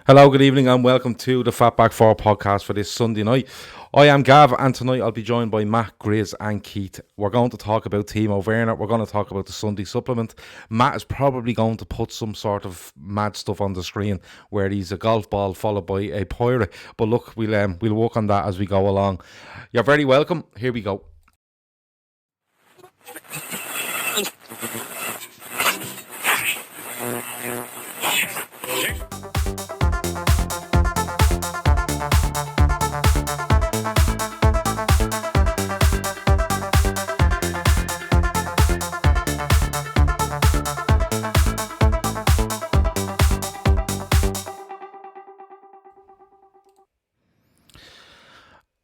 Hello, good evening, and welcome to the FB4 podcast for this Sunday night. I am Gav, and tonight I'll be joined by Matt, Grizz and Keith. We're going to talk about Timo Werner. We're going to talk about the Sunday supplement. Matt is probably going to put some sort of mad stuff on the screen where he's a golf ball followed by a pirate. But look, we'll work on that as we go along. You're very welcome. Here we go.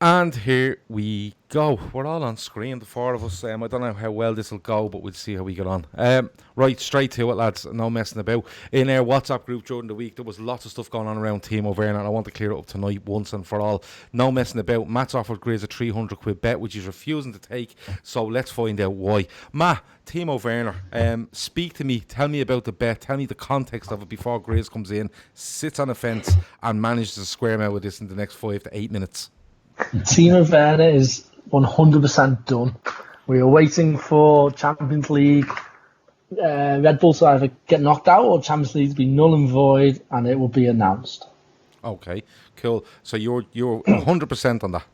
And here we go. We're all on screen, the four of us. I don't know how well this will go, but we'll see how we get on. Right, straight to it, lads. No messing about. In our WhatsApp group during the week, there was lots of stuff going on around Timo Werner, and I want to clear it up tonight once and for all. No messing about. Matt's offered Grizz a 300 quid bet, which he's refusing to take, so let's find out why. Matt, Timo Werner, speak to me. Tell me about the bet. Tell me the context of it before Grizz comes in, sits on a fence, and manages to square him out with this in the next 5 to 8 minutes. Timo Werner is 100% done. We are waiting for Champions League. Red Bull to either get knocked out or Champions League to be null and void, and it will be announced. Okay, cool. So you're 100% on that.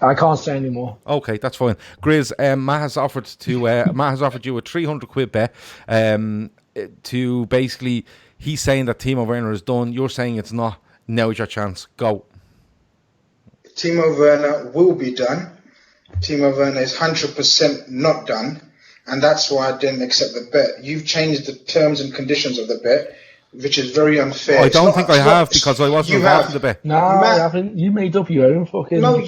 I can't say any more. Okay, that's fine. Grizz, Matt has offered you a 300 quid bet. To basically, he's saying that Timo Werner is done. You're saying it's not. Now is your chance. Go. Timo Werner will be done. Timo Werner is 100% not done, and that's why I didn't accept the bet. You've changed the terms and conditions of the bet, which is very unfair. I don't think I have, because I wasn't involved in the bet. No, I haven't. You made up your own fucking Matt,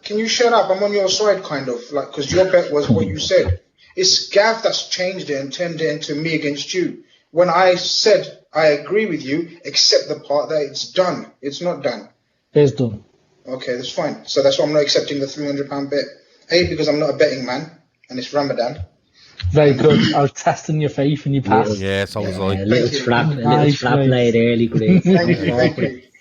can you shut up? I'm on your side, kind of, like, because your bet was what you said. It's Gav that's changed it and turned it into me against you. When I said I agree with you, except the part that it's done. It's not done. It's done. Okay, that's fine. So that's why I'm not accepting the £300 bet. A, because I'm not a betting man, and it's Ramadan. Very good. I was testing your faith and you passed. Yeah, so was I. A little slap laid early, Grizz. Thank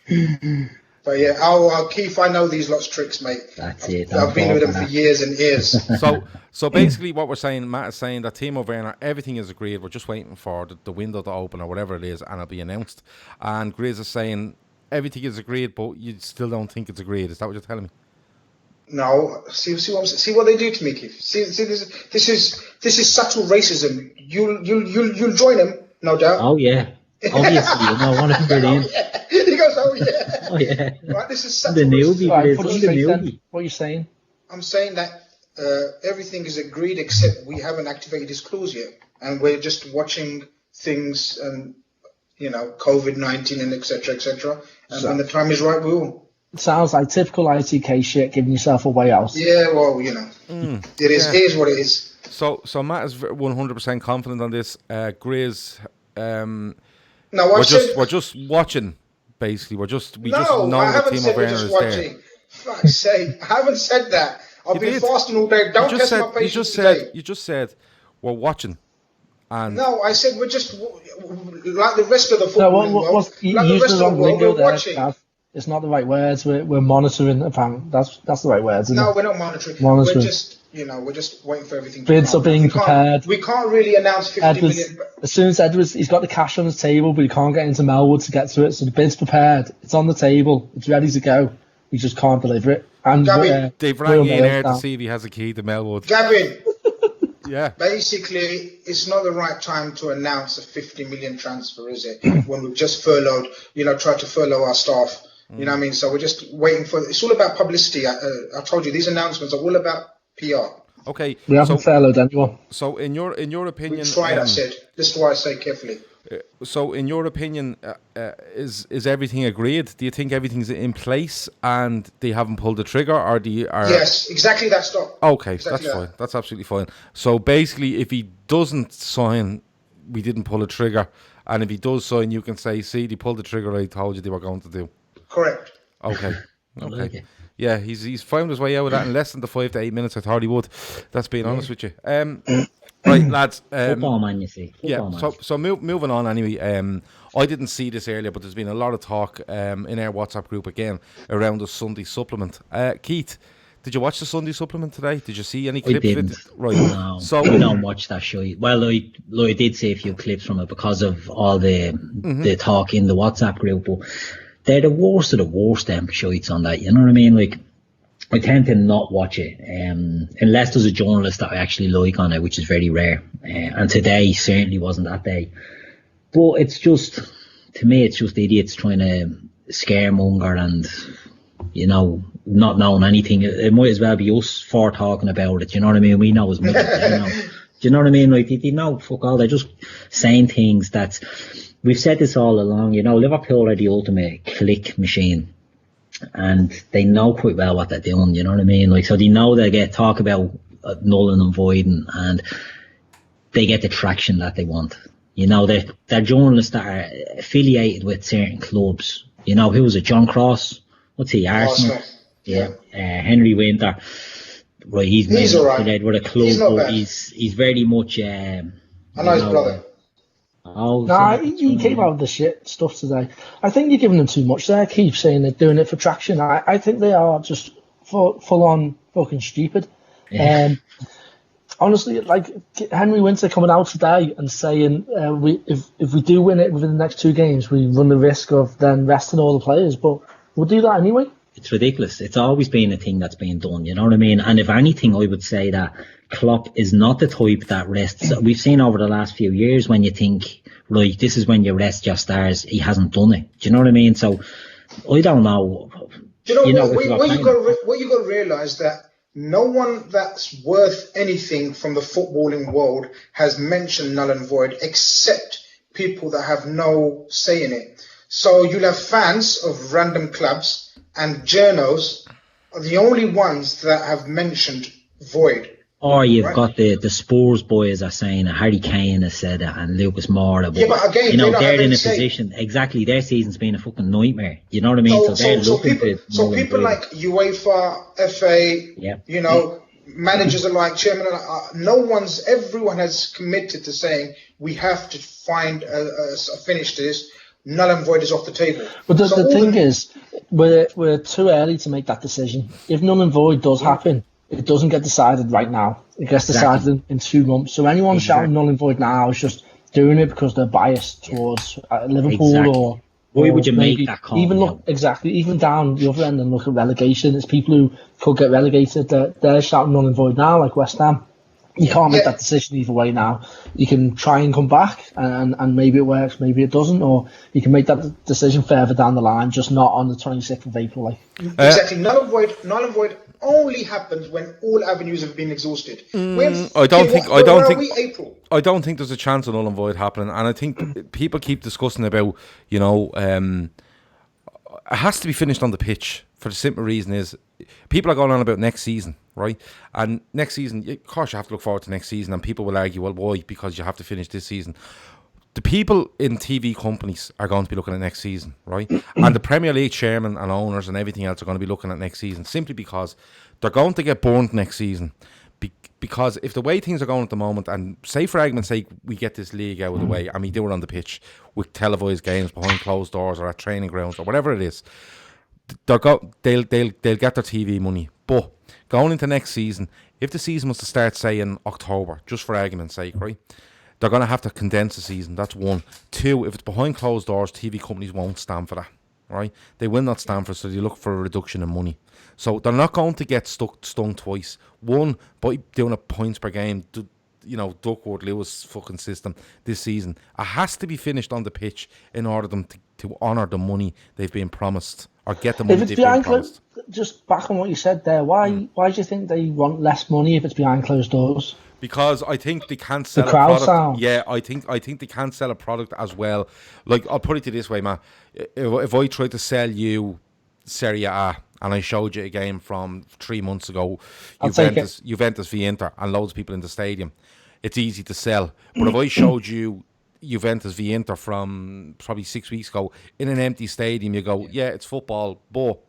you. But yeah, Keith, I know these lots of tricks, mate. That's it. I've been with them for years and years. So basically what we're saying, Matt is saying that Timo Werner, everything is agreed. We're just waiting for the window to open or whatever it is, and it'll be announced. And Grizz is saying everything is agreed, but you still don't think it's agreed. Is that what you're telling me? No. See what they do to me, Keith. See this is subtle racism. You'll join them, no doubt. Oh yeah. Obviously, one of them brilliant. He goes, oh yeah. Oh yeah. Right, this is subtle the newbie. Right, what are you saying? I'm saying that everything is agreed except we haven't activated this clause yet, and we're just watching things and COVID-19 and etc. And when the time is right, we will. It sounds like typical ITK shit, giving yourself a way out. Yeah, well, it is what it is. So Matt is 100% confident on this. Grizz, we're just watching. Basically, we just know that Timo Werner is there. Fuck's sake, I haven't said that. I've been fasting all day. Don't test my patience today. You just said we're watching. And no, I said we're just like the rest of the football world. Like the rest of the world, we're watching. It's not the right words. We're monitoring. Apparently, that's the right words. Isn't it? We're not monitoring. We're just we're just waiting for everything. Bids are being prepared. We can't really announce 50 million. As soon as Edwards, he's got the cash on his table, but he can't get into Melwood to get to it. So the bid's prepared. It's on the table. It's ready to go. We just can't deliver it. And they've rang in here to see if he has a key to Melwood. Gavin. Yeah. Basically, it's not the right time to announce a 50 million transfer, is it? When we've just furloughed, tried to furlough our staff. You know what I mean? So we're just waiting for. It's all about publicity. I told you these announcements are all about PR. Okay. We haven't furloughed anyone. So in your opinion, we tried. I said. This is why I say carefully. So in your opinion, is everything agreed? Do you think everything's in place and they haven't pulled the trigger, or Yes, exactly. That's not. Okay, exactly that's fine. That's absolutely fine. So basically, if he doesn't sign, we didn't pull a trigger, and if he does sign, you can say, "See, they pulled the trigger. I told you they were going to do." Correct. Okay. Yeah, he's found his way out of that in less than the 5 to 8 minutes I thought he would. That's being honest with you. Right, lads. Football man, you see. Football man. So moving on anyway. I didn't see this earlier, but there's been a lot of talk in our WhatsApp group again around the Sunday supplement. Keith, did you watch the Sunday supplement today? Did you see any clips of it? Right. No, So I don't watch that show. Well, I did see a few clips from it because of all the talk in the WhatsApp group, but they're the worst of the worst shites on that. You know what I mean? Like, I tend to not watch it unless there's a journalist that I actually like on it, which is very rare. And today certainly wasn't that day. But it's just, to me, it's just idiots trying to scaremonger and, you know, not knowing anything. It might as well be us four talking about it. You know what I mean? We know as much as they know. Do you know what I mean? Like, they know fuck all. They're just saying things that we've said this all along. You know, Liverpool are the ultimate click machine. And they know quite well what they're doing, you know what I mean? Like, so they know they get talk about nulling and voiding, and they get the traction that they want. You know, they're journalists that are affiliated with certain clubs. You know, who was it? John Cross? What's he? Arsenal? Yeah. Henry Winter. Right, he's all right. With a club, but he's very much I know his brother. Oh, Nah, he came out with the shit stuff today. I think you're giving them too much there. Keep saying they're doing it for traction. I think they are just full on fucking stupid. Yeah. Honestly, like Henry Winter coming out today and saying if we do win it within the next 2 games, we run the risk of then resting all the players. But we'll do that anyway. It's ridiculous. It's always been a thing that's been done. You know what I mean? And if anything, I would say that Klopp is not the type that rests. We've seen over the last few years when you think, right, this is when you rest your stars, he hasn't done it. Do you know what I mean? So I don't know. Do you know what you got to realise that no one that's worth anything from the footballing world has mentioned null and void except people that have no say in it. So you'll have fans of random clubs, and journos are the only ones that have mentioned void. Or you've got the Spurs boys are saying that Harry Kane has said it and Lucas Moura. But, but again, you know, they're in a position, exactly, their season's been a fucking nightmare. You know what I mean? So people like UEFA, FA, you know, managers alike, chairman alike, everyone has committed to saying we have to find a finish to this. Null and void is off the table. But the thing is, we're too early to make that decision. If null and void does happen, it doesn't get decided right now. It gets decided in 2 months. So anyone shouting null and void now is just doing it because they're biased towards Liverpool or why would you make that call? Even down the other end and look at relegation. It's people who could get relegated. They're shouting null and void now, like West Ham. You can't make that decision either way now. You can try and come back and maybe it works, maybe it doesn't, or you can make that decision further down the line, just not on the 26th of April. Like. Exactly. Null and void only happens when all avenues have been exhausted. I don't think there's a chance of null and void happening, and I think people keep discussing about, you know, it has to be finished on the pitch for the simple reason is people are going on about next season, right? And next season, of course, you have to look forward to next season, and people will argue, well, why? Because you have to finish this season. The people in TV companies are going to be looking at next season, right? And the Premier League chairman and owners and everything else are going to be looking at next season simply because they're going to get burned next season. Because if the way things are going at the moment, and say for argument's sake, we get this league out of the way and we do it on the pitch with televised games behind closed doors or at training grounds or whatever it is, they'll get their TV money. But going into next season, if the season was to start, say, in October, just for argument's sake, right, they're going to have to condense the season. That's one. Two, if it's behind closed doors, TV companies won't stand for that, right? They will not stand for it, so they look for a reduction in money. So they're not going to get stung twice. One, by doing a points per game, you know, Duckworth Lewis fucking system this season. It has to be finished on the pitch in order for them to honour the money they've been promised or get the money they've been promised. Just back on what you said there, why do you think they want less money if it's behind closed doors? Because I think they can't sell the crowd a product. Sound. Yeah, I think they can't sell a product as well. Like, I'll put it to this way, man. If I tried to sell you Serie A and I showed you a game from 3 months ago, Juventus v Inter, and loads of people in the stadium, it's easy to sell. But if I showed you Juventus v Inter from probably 6 weeks ago in an empty stadium, you go, yeah, it's football, but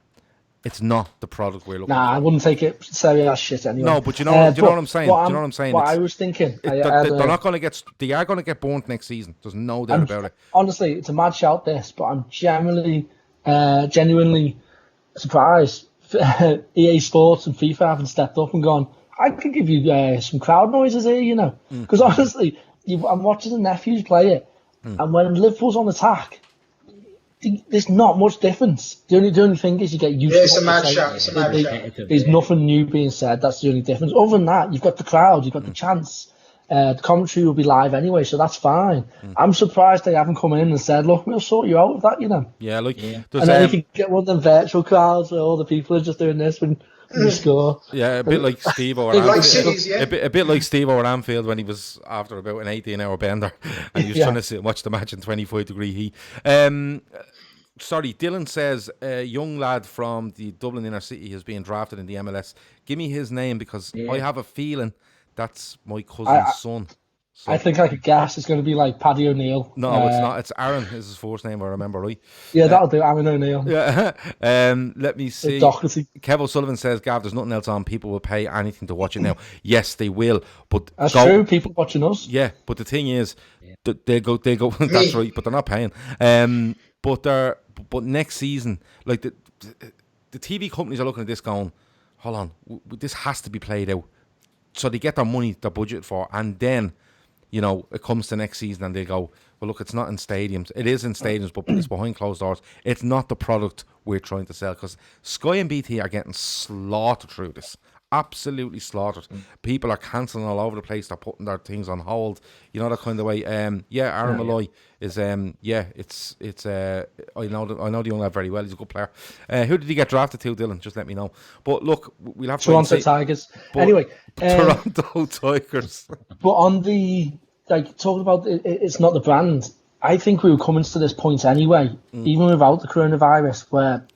It's not the product we're looking Nah, for. I wouldn't take it serious shit anyway. No, but do you know what I'm saying? Do you know what I'm saying? What I was thinking. They're not going to get. They are going to get burnt next season. There's no doubt about it. Honestly, it's a mad shout this, but I'm genuinely surprised. EA Sports and FIFA haven't stepped up and gone, I could give you some crowd noises here, you know. Because honestly, I'm watching the nephews play it, and when Liverpool's on attack, there's not much difference. The only thing is you get used to it's a mad shout. There's nothing new being said. That's the only difference. Other than that, you've got the crowd, you've got the chance. The commentary will be live anyway, so that's fine. I'm surprised they haven't come in and said, look, we'll sort you out with that, you know. Yeah, look. And then you can get one of them virtual crowds where all the people are just doing this when you score. Yeah, a bit like Steve or a bit like Steve or Anfield when he was after about an 18-hour bender and he was trying to sit and watch the match in 25-degree heat. Sorry, Dylan says a young lad from the Dublin inner city is being drafted in the MLS. Give me his name because I have a feeling that's my cousin's son. So. I think I could guess it's going to be like Paddy O'Neill. No, it's not. It's Aaron is his first name, I remember right. Yeah, that'll do. Aaron O'Neill. Yeah. Let me see. Kev O'Sullivan says, Gav, there's nothing else on. People will pay anything to watch it now. Yes, they will. But that's true. People watching us. Yeah, but the thing is, they go. That's right. But they're not paying. But next season, like the TV companies are looking at this going, hold on, this has to be played out. So they get their money, their budget for, and then, you know, it comes to next season and they go, well, look, it's not in stadiums. It is in stadiums, but it's behind closed doors. It's not the product we're trying to sell because Sky and BT are getting slaughtered through this. Absolutely slaughtered. People are cancelling all over the place. They're putting their things on hold. You know, that kind of way. Aaron Malloy is, I know the young lad very well. He's a good player. Who did he get drafted to, Dylan? Just let me know. But look, we'll have to Toronto Tigers. Anyway. Toronto Tigers. But on the, talking about it's not the brand, I think we were coming to this point anyway, even without the coronavirus, where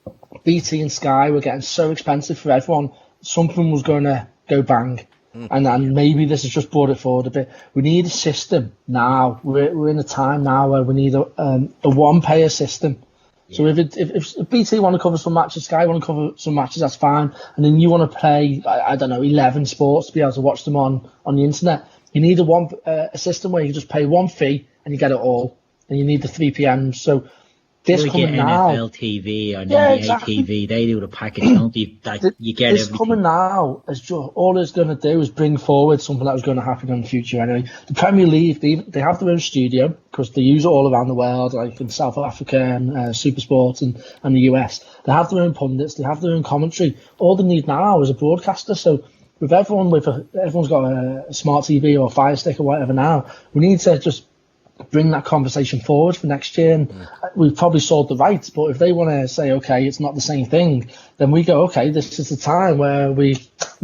BT and Sky were getting so expensive for everyone. Something was going to go bang, and maybe this has just brought it forward a bit. We need a system now. We're in a time now where we need a one-payer system. Yeah. So if BT want to cover some matches, Sky want to cover some matches, that's fine. And then you want to play, I don't know, 11 sports to be able to watch them on the internet. You need a system where you just pay one fee and you get it all. And you need the 3 p.m. So. This coming now, NFL TV or NBA TV, they do the package, don't they? You get this everything. Coming now, all it's going to do is bring forward something that was going to happen in the future anyway. The Premier League, they have their own studio because they use it all around the world, like in South Africa and Supersport and the US. They have their own pundits, they have their own commentary. All they need now is a broadcaster. So with everyone's got a smart TV or a Fire Stick or whatever now, we need to just bring that conversation forward for next year, and we've probably sold the rights. But if they want to say, okay, it's not the same thing, then we go, okay, this is the time where we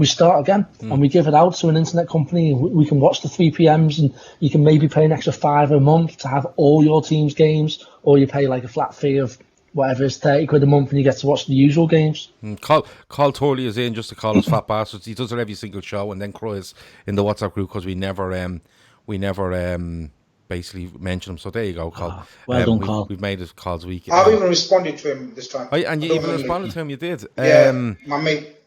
start again and we give it out to an internet company. And we can watch the 3 p.m.s, and you can maybe pay an extra $5 a month to have all your team's games, or you pay like a flat fee of whatever is £30 a month, and you get to watch the usual games. Carl Torley is in just to call us fat bastards. He does it every single show, and then cries in the WhatsApp group because we never basically mention him. So there you go, Carl. Well done, Carl. We've made it Carl's week. I've even responded to him this time. And you even responded to him, you did. My mate.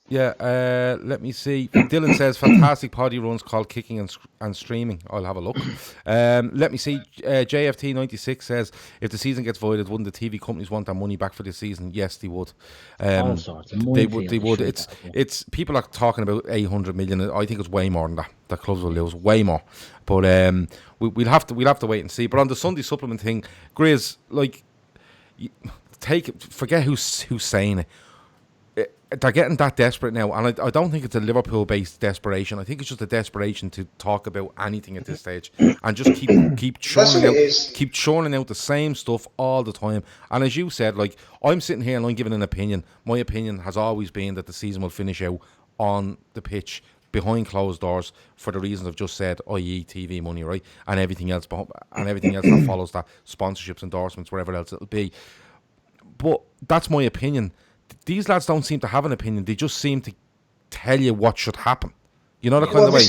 Yeah, let me see. Dylan says, fantastic poddy runs called Kicking and Streaming. I'll have a look. Let me see. JFT96 says, if the season gets voided, wouldn't the TV companies want their money back for this season? Yes, they would. All sorts. They would. It's people are talking about 800 million. I think it's way more than that. The clubs will lose way more. But we'll have to wait and see. But on the Sunday supplement thing, Grizz, forget who's saying it. They're getting that desperate now, and I don't think it's a Liverpool-based desperation. I think it's just a desperation to talk about anything at this stage and just keep churning out the same stuff all the time. And as you said, I'm sitting here and I'm giving an opinion. My opinion has always been that the season will finish out on the pitch behind closed doors for the reasons I've just said, i.e. TV money, right, and everything else that follows that, sponsorships, endorsements, wherever else it'll be. But that's my opinion. These lads don't seem to have an opinion. They just seem to tell you what should happen. You know, the kind of way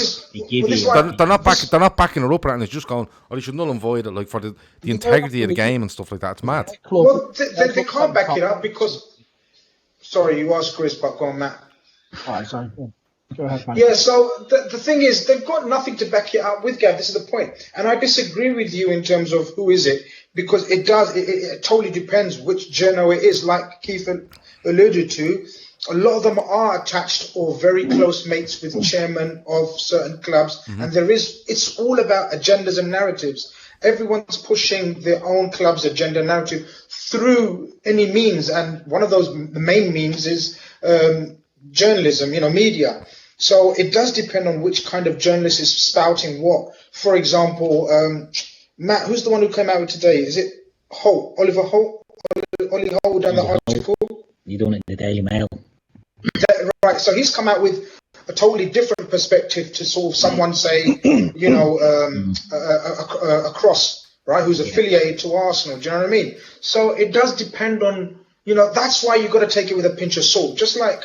they're not backing her up, and it's just going, they should null and void it, for the integrity of the game and stuff like that. It's mad. Well, they can't back it up because Sorry, you asked Chris, but go on, Matt. All right, sorry. Go ahead, man. Yeah, so the thing is, they've got nothing to back it up with, Gav. This is the point. And I disagree with you in terms of who is it, because it totally depends which journal it is. Like Keith alluded to, a lot of them are attached or very close mates with chairmen of certain clubs. And it's all about agendas and narratives. Everyone's pushing their own club's agenda narrative through any means. And one of those, the main means is journalism, media. So it does depend on which kind of journalist is spouting what. For example, Matt, who's the one who came out with today? Is it Holt? Oliver Holt? Ollie Holt done the article? You done it in the Daily Mail. Right, so he's come out with a totally different perspective to sort of someone say, a Cross, right, who's affiliated to Arsenal. Do you know what I mean? So it does depend on, that's why you've got to take it with a pinch of salt. Just like,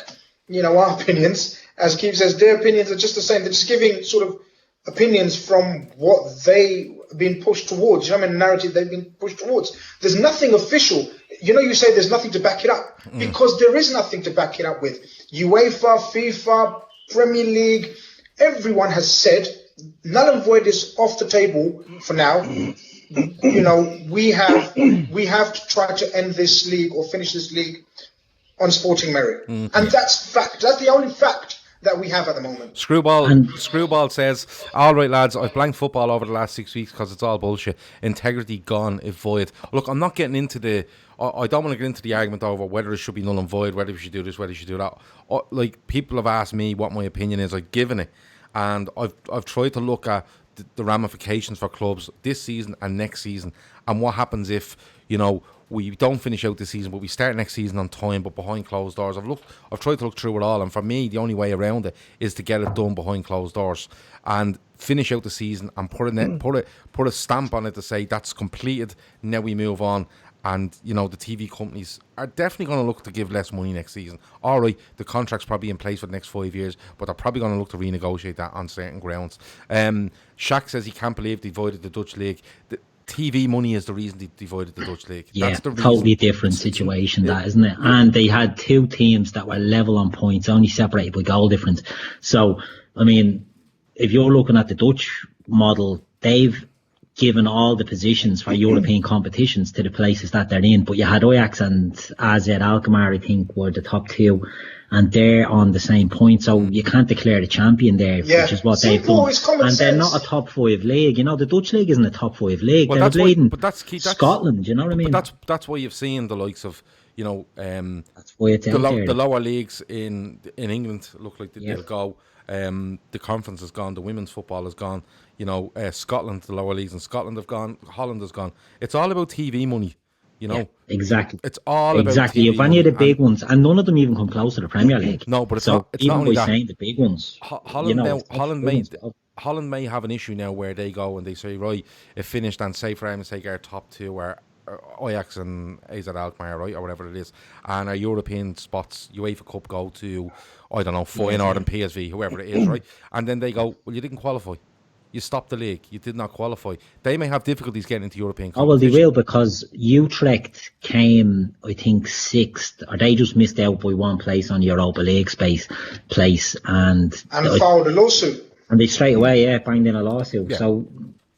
our opinions, as Keith says, their opinions are just the same. They're just giving sort of opinions from what they've been pushed towards. You know what I mean? Narrative they've been pushed towards. There's nothing official. You say there's nothing to back it up because there is nothing to back it up with. UEFA, FIFA, Premier League, everyone has said null and void is off the table for now. We have to try to end this league or finish this league on sporting merit, and that's fact. That's the only fact that we have at the moment. Screwball says, all right, lads, I've blanked football over the last 6 weeks because it's all bullshit. Integrity gone if void. Look, I'm not getting into I don't want to get into the argument over whether it should be null and void, whether we should do this, whether we should do that. People have asked me what my opinion is. I've given it, and I've tried to look at the ramifications for clubs this season and next season, and what happens if we don't finish out this season, but we start next season on time, but behind closed doors. I've tried to look through it all, and for me, the only way around it is to get it done behind closed doors and finish out the season and put a stamp on it to say that's completed. Now we move on. And, the TV companies are definitely going to look to give less money next season. All right, the contract's probably in place for the next 5 years, but they're probably going to look to renegotiate that on certain grounds. Shaq says he can't believe they divided the Dutch league. The TV money is the reason they divided the Dutch league. Yeah, that's the totally different situation, that, isn't it? And they had two teams that were level on points, only separated by goal difference. So, I mean, if you're looking at the Dutch model, they've given all the positions for European competitions to the places that they're in, but you had Ajax and AZ Alkmaar, I think, were the top two, and they're on the same point, so you can't declare the champion there, which is what they've done. And they're not a top 5 league. The Dutch league isn't a top 5 league. They're bleeding Scotland, you know what I mean? But that's why you've seen the likes of that's why it's the lower leagues in England look like they'll go. The conference has gone, the women's football has gone, Scotland, the lower leagues in Scotland have gone, Holland has gone. It's all about TV money, Yeah, exactly. It's all about TV You've any of the big ones, and none of them even come close to the Premier League. No, but it's so not. It's even not only by that. saying the big ones, Holland may have an issue now where they go and they say, right, it finished, and say for argument's sake, our top two are Ajax and AZ Alkmaar, right, or whatever it is, and our European spots, UEFA Cup, go to, I don't know, Feyenoord and PSV, whoever it is, right, and then they go, well, you didn't qualify. You stopped the league. You did not qualify. They may have difficulties getting into European competition. Oh, well, they will, because Utrecht came, I think, 6th, or they just missed out by one place on Europa League place, and filed a lawsuit. And they straight away, banged in a lawsuit. Yeah. So,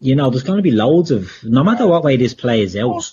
there's going to be loads of, no matter what way this plays out.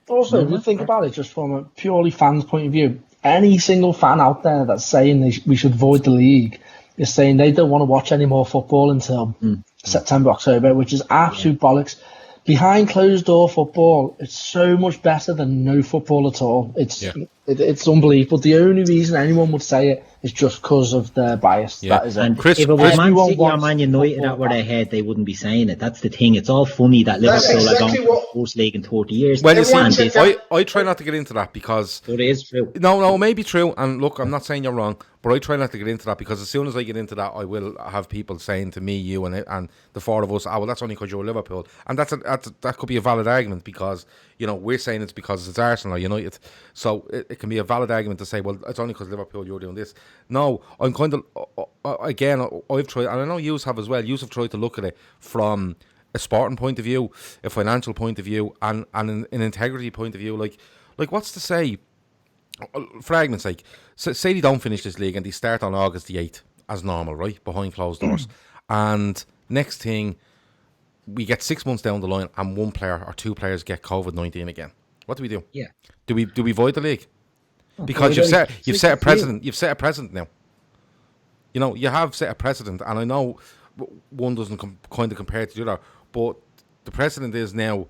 Also, if you think about it, just from a purely fan's point of view, any single fan out there that's saying we should void the league is saying they don't want to watch any more football until September, October, which is absolute bollocks. Behind closed door football, it's so much better than no football at all. It's unbelievable. The only reason anyone would say it is just because of their bias. Yeah. That is and it. Chris, if it was Man City or Man United that were ahead, they wouldn't be saying it. That's the thing. It's all funny that Liverpool are going to the first league in 40 years. Well, you see, I try not to get into that because... But it is true. No, it may be true. And look, I'm not saying you're wrong, but I try not to get into that because as soon as I get into that, I will have people saying to me, you and the four of us, well, that's only because you're Liverpool. And that could be a valid argument because, we're saying it's because it's Arsenal or United. So it can be a valid argument to say, well, it's only because Liverpool you're doing this. No, I'm kind of, again, I've tried, and I know you have as well, you have tried to look at it from a sporting point of view, a financial point of view, and an integrity point of view. Like what's to say for argument's sake, say they don't finish this league and they start on August the 8th as normal, right, behind closed doors, and next thing we get 6 months down the line and one player or two players get COVID-19 again. What do we do? Yeah. Do we void the league? Because you've set a precedent. You've set a precedent now. You know, you have set a precedent, and I know one doesn't kind of compare to the other, but the precedent is now,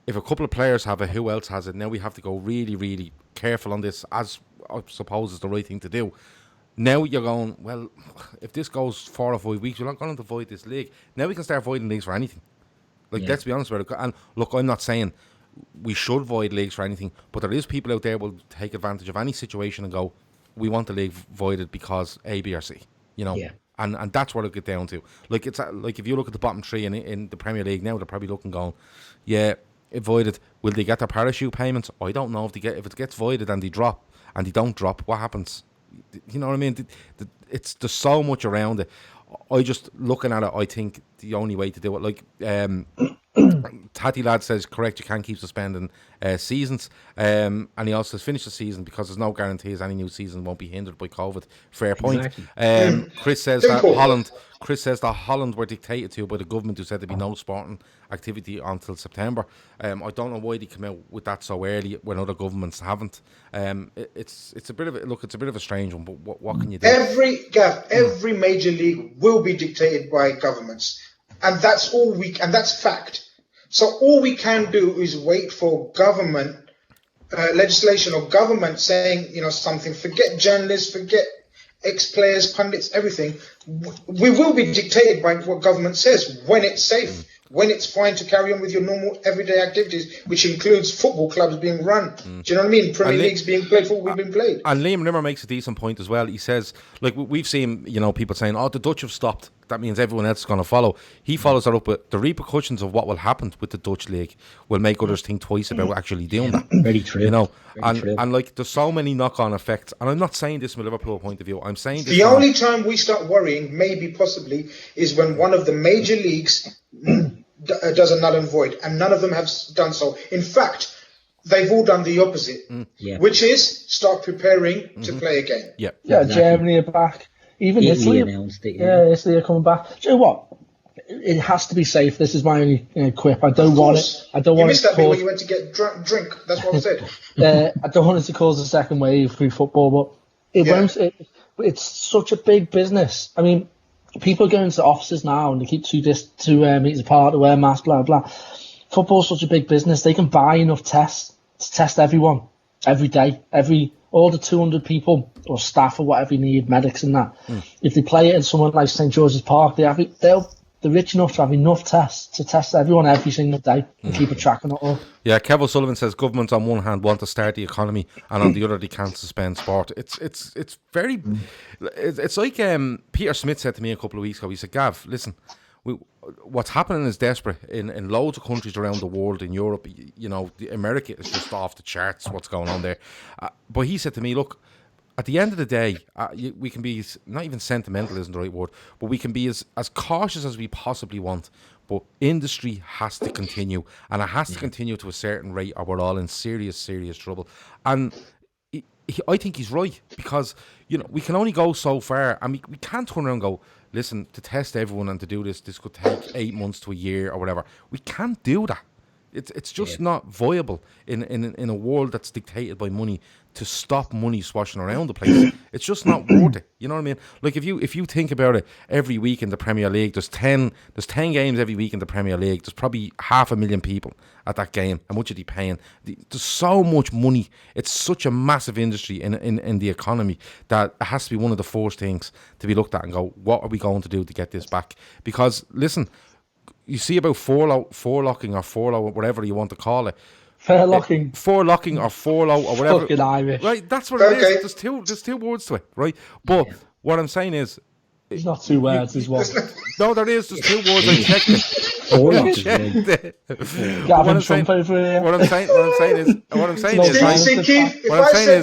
if a couple of players have it, who else has it? Now we have to go really, really careful on this, as I suppose is the right thing to do. Now you're going, well, if this goes 4 or 5 weeks, we're not going to void this league. Now we can start voiding leagues for anything. Like, let's be honest about it. And look, I'm not saying we should void leagues for anything, but there is people out there who will take advantage of any situation and go, we want the league voided because A, B, or C. You know, and that's what it'll get down to. Like, it's like if you look at the bottom three in the Premier League now, they're probably looking going, yeah, it voided. Will they get their parachute payments? I don't know if it gets voided and they drop and they don't drop. What happens? You know what I mean? There's so much around it. I just looking at it, I think the only way to do it, like Tatty Lad says, correct, you can't keep suspending seasons, and he also says finish the season because there's no guarantees any new season won't be hindered by COVID. Fair point. Exactly. Chris says that Holland were dictated to by the government, who said there'd be no sporting activity until September. I don't know why they come out with that so early when other governments haven't. It's a bit of a strange one, but what can you do? Every major league will be dictated by governments, and that's and that's fact. So all we can do is wait for government legislation or government saying, something. Forget journalists, forget ex-players, pundits, everything. We will be dictated by what government says, when it's safe, when it's fine to carry on with your normal everyday activities, which includes football clubs being run. Do you know what I mean? Premier Leagues being played, football being played. And Liam Rimmer makes a decent point as well. He says, like, we've seen, people saying, oh, the Dutch have stopped. That means everyone else is going to follow. He follows that up with the repercussions of what will happen with the Dutch league will make others think twice about actually doing that. Very true. And like, there's so many knock-on effects. And I'm not saying this from a Liverpool point of view. I'm saying this. The only time we start worrying, maybe, possibly, is when one of the major leagues does a null and void, and none of them have done so. In fact, they've all done the opposite, which is start preparing to play again. Yeah, exactly. Germany are back. Even Italy announced it. Italy are coming back. Do you know what? It has to be safe. This is my only quip. I don't want it. I don't want it. You missed that bit when you went to get drink. That's what I said. I don't want it to cause a second wave through football, but it won't. It's such a big business. I mean, people go into offices now and they keep 2 meters apart to wear masks, blah blah. Football's such a big business. They can buy enough tests to test everyone every day, all the 200 people or staff or whatever you need, medics and that. If they play it in someone like St George's Park, they're rich enough to have enough tests to test everyone every single day and keep a track on it all. Yeah, Kev O'Sullivan says governments on one hand want to start the economy and on the other they can't suspend sport. It's very... It's like Peter Smith said to me a couple of weeks ago. He said, Gav, listen, what's happening is desperate in loads of countries around the world. In Europe, America is just off the charts what's going on there. But he said to me, look, at the end of the day, we can be, not even sentimental isn't the right word, but we can be as cautious as we possibly want. But industry has to continue, and it has to continue to a certain rate, or we're all in serious, serious trouble. And I think he's right, because we can only go so far, and we can't turn around and go, listen, to test everyone and to do this could take 8 months to a year or whatever. We can't do that. It's just not viable in a world that's dictated by money to stop money swashing around the place. It's just not worth it. You know what I mean? Like if you think about it, every week in the Premier League, there's 10 games every week in the Premier League. There's probably 500,000 people at that game. How much are they paying? There's so much money. It's such a massive industry in the economy that it has to be one of the first things to be looked at and go, what are we going to do to get this back? Because listen, you see about forlocking or furlough, whatever you want to call it. Forlocking or furlough or whatever. Fucking Irish. Right, that's what it is. There's two words to it, right? But what I'm saying is... It's not 2 words, there's one. No, there is. There's 2 words. I checked it. Gavin Trump over here. What I'm saying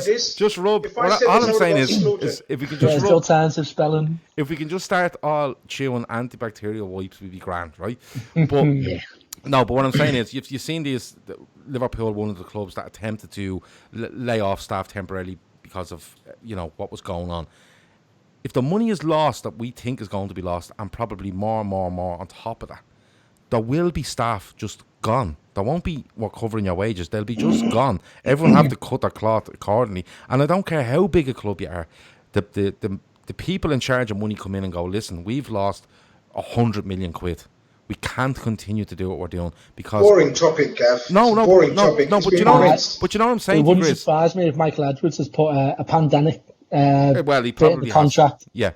is, just rub. All I'm saying is, if we can just rub. Alternative spelling. If we can just start all chewing antibacterial wipes, we'd be grand, right? But No, but what I'm saying is, you've seen Liverpool, one of the clubs that attempted to lay off staff temporarily because of what was going on. If the money is lost that we think is going to be lost, and probably more on top of that, there will be staff just gone. There won't be more covering your wages. They'll be just gone. Everyone have to cut their cloth accordingly. And I don't care how big a club you are. The people in charge of money come in and go, listen, we've lost 100 million quid. We can't continue to do what we're doing because boring topic, Gav. No, but you know what I'm saying. It wouldn't surprise me if Michael Edwards has put a pandemic. Well, he probably the contract. Yeah,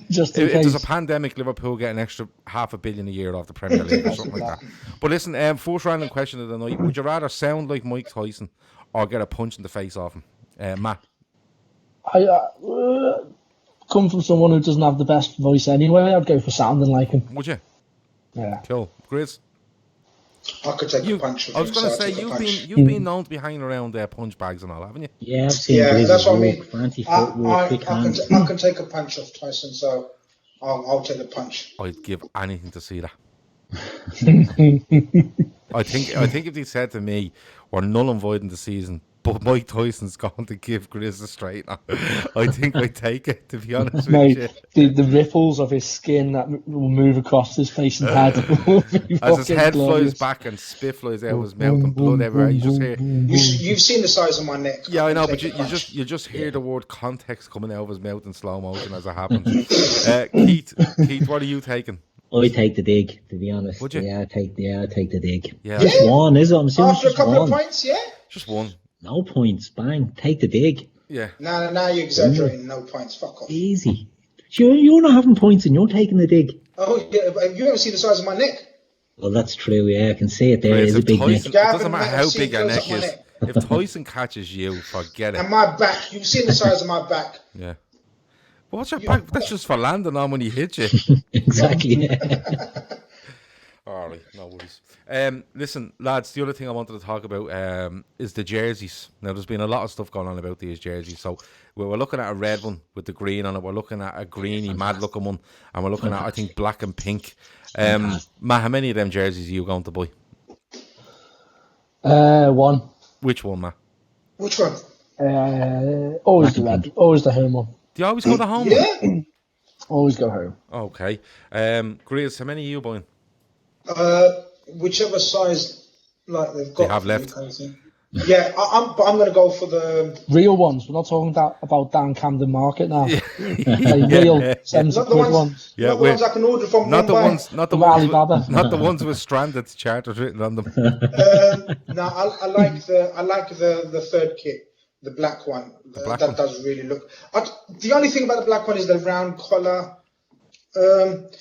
just if case. there's a pandemic, Liverpool get an extra $500 million a year off the Premier League or something like that. But listen, first random question of the night: would you rather sound like Mike Tyson or get a punch in the face off him, Matt? I come from someone who doesn't have the best voice anyway. I'd go for sounding like him. Would you? Yeah. Cool. Grizz? I could take a punch. I was going to say, you've been known to be hanging around punch bags and all, haven't you? Yeah, I've seen that's what I mean. Fancy I footwork, can take a punch off Tyson, so I'll take a punch. I'd give anything to see that. I think if they said to me, we're null and void in the season, but Mike Tyson's going to give Grizz a straight now, I think I'd take it, to be honest with you. The ripples of his skin that will move across his face and head. As his head flies back and spit flies out of his mouth and blood everywhere, you just hear... You've seen the size of my neck. Yeah, I know, but you just hear the word context coming out of his mouth in slow motion as it happens. Keith, what are you taking? I take the dig, to be honest. Would you? Yeah, I take the dig. Yeah. Just one, is it? I'm assuming after a couple of points, yeah? Just one. No points, bang. Take the dig. Yeah. Now you're exaggerating. No points. Fuck off. Easy. You're not having points and you're taking the dig. Oh, yeah, but you haven't seen the size of my neck. Well, that's true, yeah. I can see it there. It's a big neck. It doesn't matter how big your neck is. If Tyson catches you, forget it. And my back. You've seen the size of my back. Yeah. What's your back? That's just for landing on when he hits you. Exactly. All right, no worries. Listen, lads, the other thing I wanted to talk about is the jerseys. Now, there's been a lot of stuff going on about these jerseys. So we're looking at a red one with the green on it. We're looking at a greeny, mad-looking one. And we're looking at, I think, black and pink. Matt, how many of them jerseys are you going to buy? One. Which one, Matt? Which one? Always the red. Always the home one. Do you always go to home? Yeah. Always go home. Okay. Grizz, how many are you buying? Whichever size like they've got. They have left. Kind of thing. Yeah, I'm going to go for the real ones. We're not talking about down Camden Market now. Yeah. Real sensitive ones. Yeah, not the ones I can order from. Not the ones with stranded charters written on them. No, I like the third kit, the black one. That does really look. The only thing about the black one is the round collar.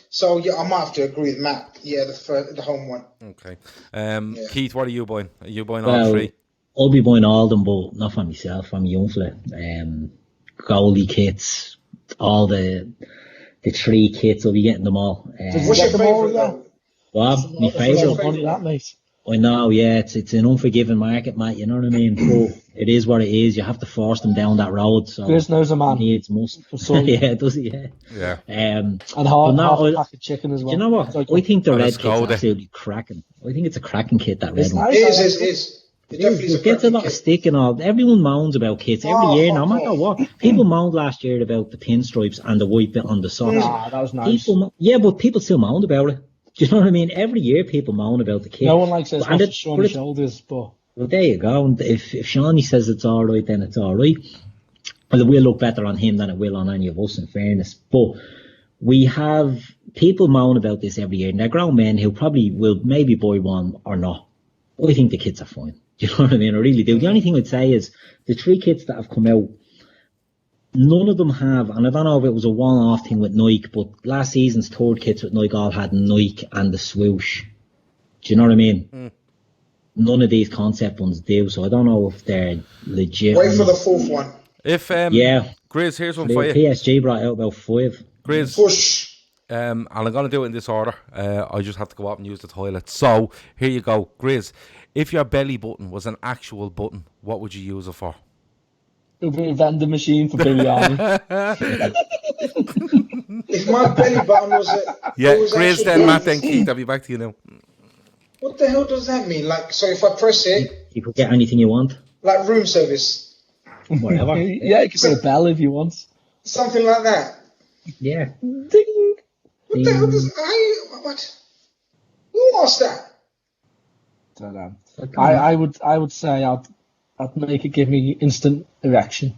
So yeah, I might have to agree with Matt. Yeah, the home one. Okay. Keith, what are you buying? Are you buying all three? I'll be buying all of them, but not for myself. For my young fella. Goalie kits, all the three kits. I'll be getting them all. What's your favourite? My favourite. I know, yeah, it's an unforgiving market, mate. You know what I mean? But it is what it is. You have to force them down that road. So Chris knows a man. Needs must. Yeah, does he? Yeah. Yeah. And half a pack of chicken as well. You know what? I think the red kit's absolutely cracking. I think it's a cracking kit, that red one. It is. It gets a lot of stick and all. Everyone moans about kits every year, no matter what. People moaned last year about the pinstripes and the white bit on the socks. Nah, that was nice. But people still moaned about it. Do you know what I mean? Every year people moan about the kit. No one likes it on Shawnee's shoulders, but... Well, there you go. And if Shawnee says it's all right, then it's all right. Well, it will look better on him than it will on any of us, in fairness. But we have people moan about this every year, and they're grown men who probably will maybe buy one or not. I think the kits are fine. Do you know what I mean? I really do. The only thing I'd say is the three kits that have come out, none of them have, and I don't know if it was a one-off thing with Nike, but last season's third kits with Nike all had Nike and the swoosh. Do you know what I mean? None of these concept ones do, so I don't know if they're legit. Wait for the fourth one. Grizz, here's one for you. PSG brought out about 5. Grizz. Push. And I'm going to do it in this order. I just have to go up and use the toilet. So, here you go. Grizz, if your belly button was an actual button, what would you use it for? It would be a vending machine for biryani. If my belly button was a... Yeah, Grizz, then Matt, then Keith. I'll be back to you now. What the hell does that mean? Like, so if I press it, You could get anything you want. like room service, Whatever. Yeah, you can put a bell if you want. something like that. Yeah. Ding. What the hell does what? Who asked that? Don't know. I would say I'd make it give me instant erection,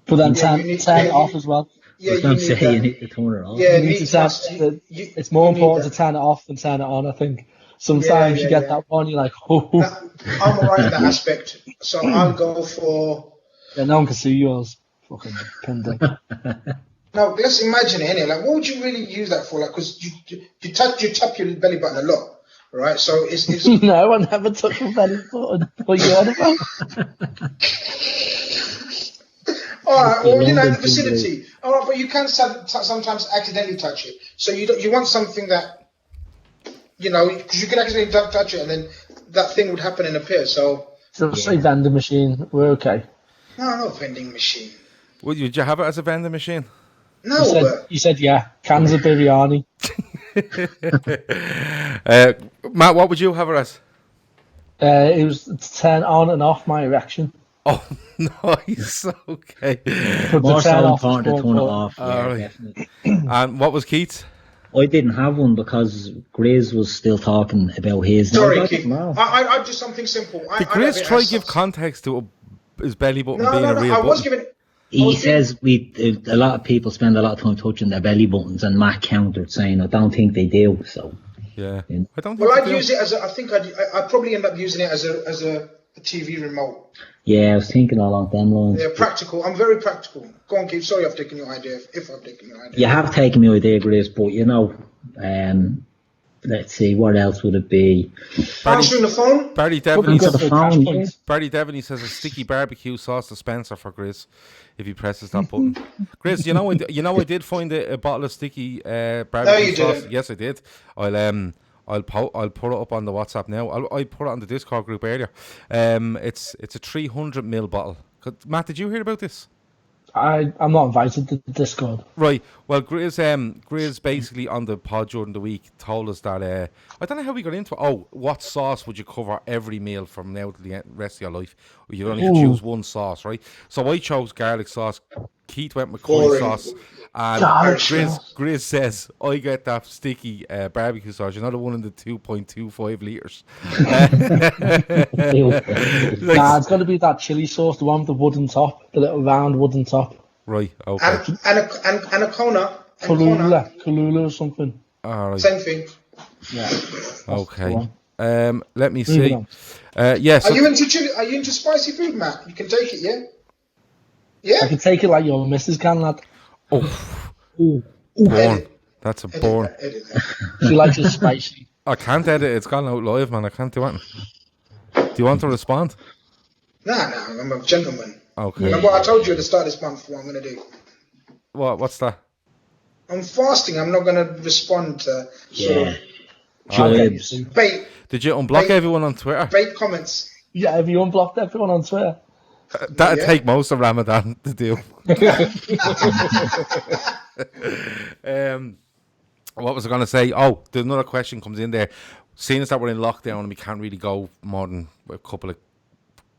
but then turn it off as well. Yeah, I was going to need say that. you need to turn it off. Yeah, You need to turn, it's more important to turn it off than turn it on. I think sometimes you get that one, you're like, oh. I'm alright in that aspect, so I'll go for. Yeah, no one can see yours. Fucking pending. No, let's imagine it, innit? Like, what would you really use that for? Like, because you tap your belly button a lot, right? So it's No, I never touch my belly button. What you on about? all right. Well, in the vicinity. All right, but you can sometimes accidentally touch it. So you want something that, because you can accidentally touch it, and then that thing would happen and appear. So Just say vending machine. We're okay. no vending machine. Would you have it as a vending machine? No, You said yeah. Cans of biryani. Matt, what would you have it as? It was to turn on and off my erection. Oh, nice. Okay. But More to turn so off important to is turn it more off. Yeah, right. definitely. And what was Keith's? I didn't have one because Grizz was still talking about his. sorry, No, Keith. no. I do something simple. Did Grizz try to give context to his belly button No, being a real I was button? giving. He says a lot of people spend a lot of time touching their belly buttons, and Matt countered saying, "I don't think they do." So Yeah. Yeah. I don't think Well, they I'd do. use it as I think I'd probably end up using it as a TV remote. yeah, I was thinking along them lines. Yeah, practical. I'm very practical. Go on, Keith. Sorry, I've taken your idea. If I've taken your idea. You have taken my idea, Grizz, but let's see, what else would it be? Answering the phone. Barry Probably Devaney go the for phone, cash yeah. points. Barry Devaney says a sticky barbecue sauce dispenser for Grizz if he presses that button. Grizz, I did find a bottle of sticky barbecue you sauce. didn't. Yes, I did. I'll put it up on the WhatsApp now. I put it on the Discord group earlier. It's a 300ml bottle. Matt, did you hear about this? I'm not invited to the Discord. Right. Well, Grizz basically on the pod during the week told us that I don't know how we got into it. Oh, what sauce would you cover every meal from now to the rest of your life? You only could choose one sauce, right? So I chose garlic sauce. Keith went with curry Boring. sauce, and Garlic Grizz says I get that sticky barbecue sauce. You're not the one in the 2.25 liters. Nah, it's got to be that chili sauce, the one with the wooden top, the little round wooden top. Right. Okay. And a Kona. Kalula or something. All right. Same thing. Yeah. Okay. Let me Moving see. on. Yes. Are you into chili? Are you into spicy food, Matt? You can take it, yeah. Yeah. I can take it like your missus can, lad. Oh, Ooh. born. Edit. That's a Edit born. that, edit that. She likes it spicy. I can't edit. It's gone out live, man. I can't do it. Do you want to respond? Nah, I'm a gentleman. Okay. Remember what I told you at the start of this month what I'm going to do? What's that? I'm fasting. I'm not going to respond to sort Yeah. of Jibs. bait Did you unblock Wait. everyone on Twitter? comments. Yeah, have you unblocked everyone on Twitter? That'd Yeah. take most of Ramadan to do. What was I going to say? Oh, there's another question comes in there. Seeing as that we're in lockdown and we can't really go more than a couple of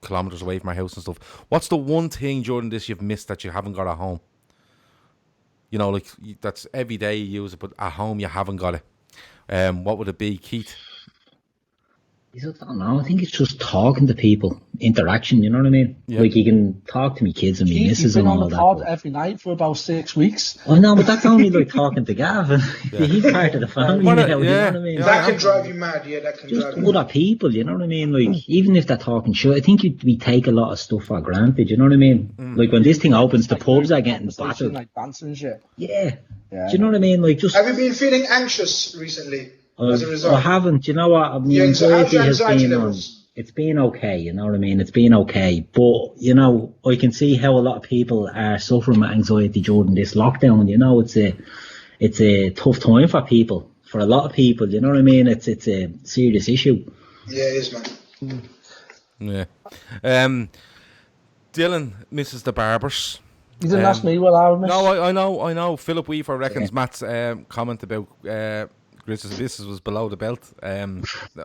kilometres away from our house and stuff, what's the one thing during this you've missed that you haven't got at home? That's every day you use it, but at home you haven't got it. What would it be, Keith? I don't know. I think it's just talking to people, interaction. You know what I mean? Yeah. Like you can talk to me kids and me Keith, you've missus been and on all the that. pod but- every night for about 6 weeks. Oh no, but that's only like talking to Gavin. He's part of the family What now. a- You know yeah, what I mean? yeah. That can drive you mad. Yeah, that can Just drive you mad. other people. You know what I mean? Like even if they're talking shit, I think we take a lot of stuff for granted. You know what I mean? Like when this thing opens, the pubs are getting battered. Like dancing and shit. Yeah. Yeah. Do you know what I mean? Like just. Have you been feeling anxious recently as a result? I haven't. You know what? I mean, How's your anxiety has anxiety been on. levels? It's been okay, you know what I mean? It's been okay. But, I can see how a lot of people are suffering with anxiety during this lockdown. It's a tough time for people. For a lot of people, you know what I mean? It's a serious issue. Yeah, it is, man. Yeah. Dylan misses the barbers. You didn't ask me what I would miss. No, I know. Philip Weaver reckons Matt's comment about Grizz's missus was below the belt.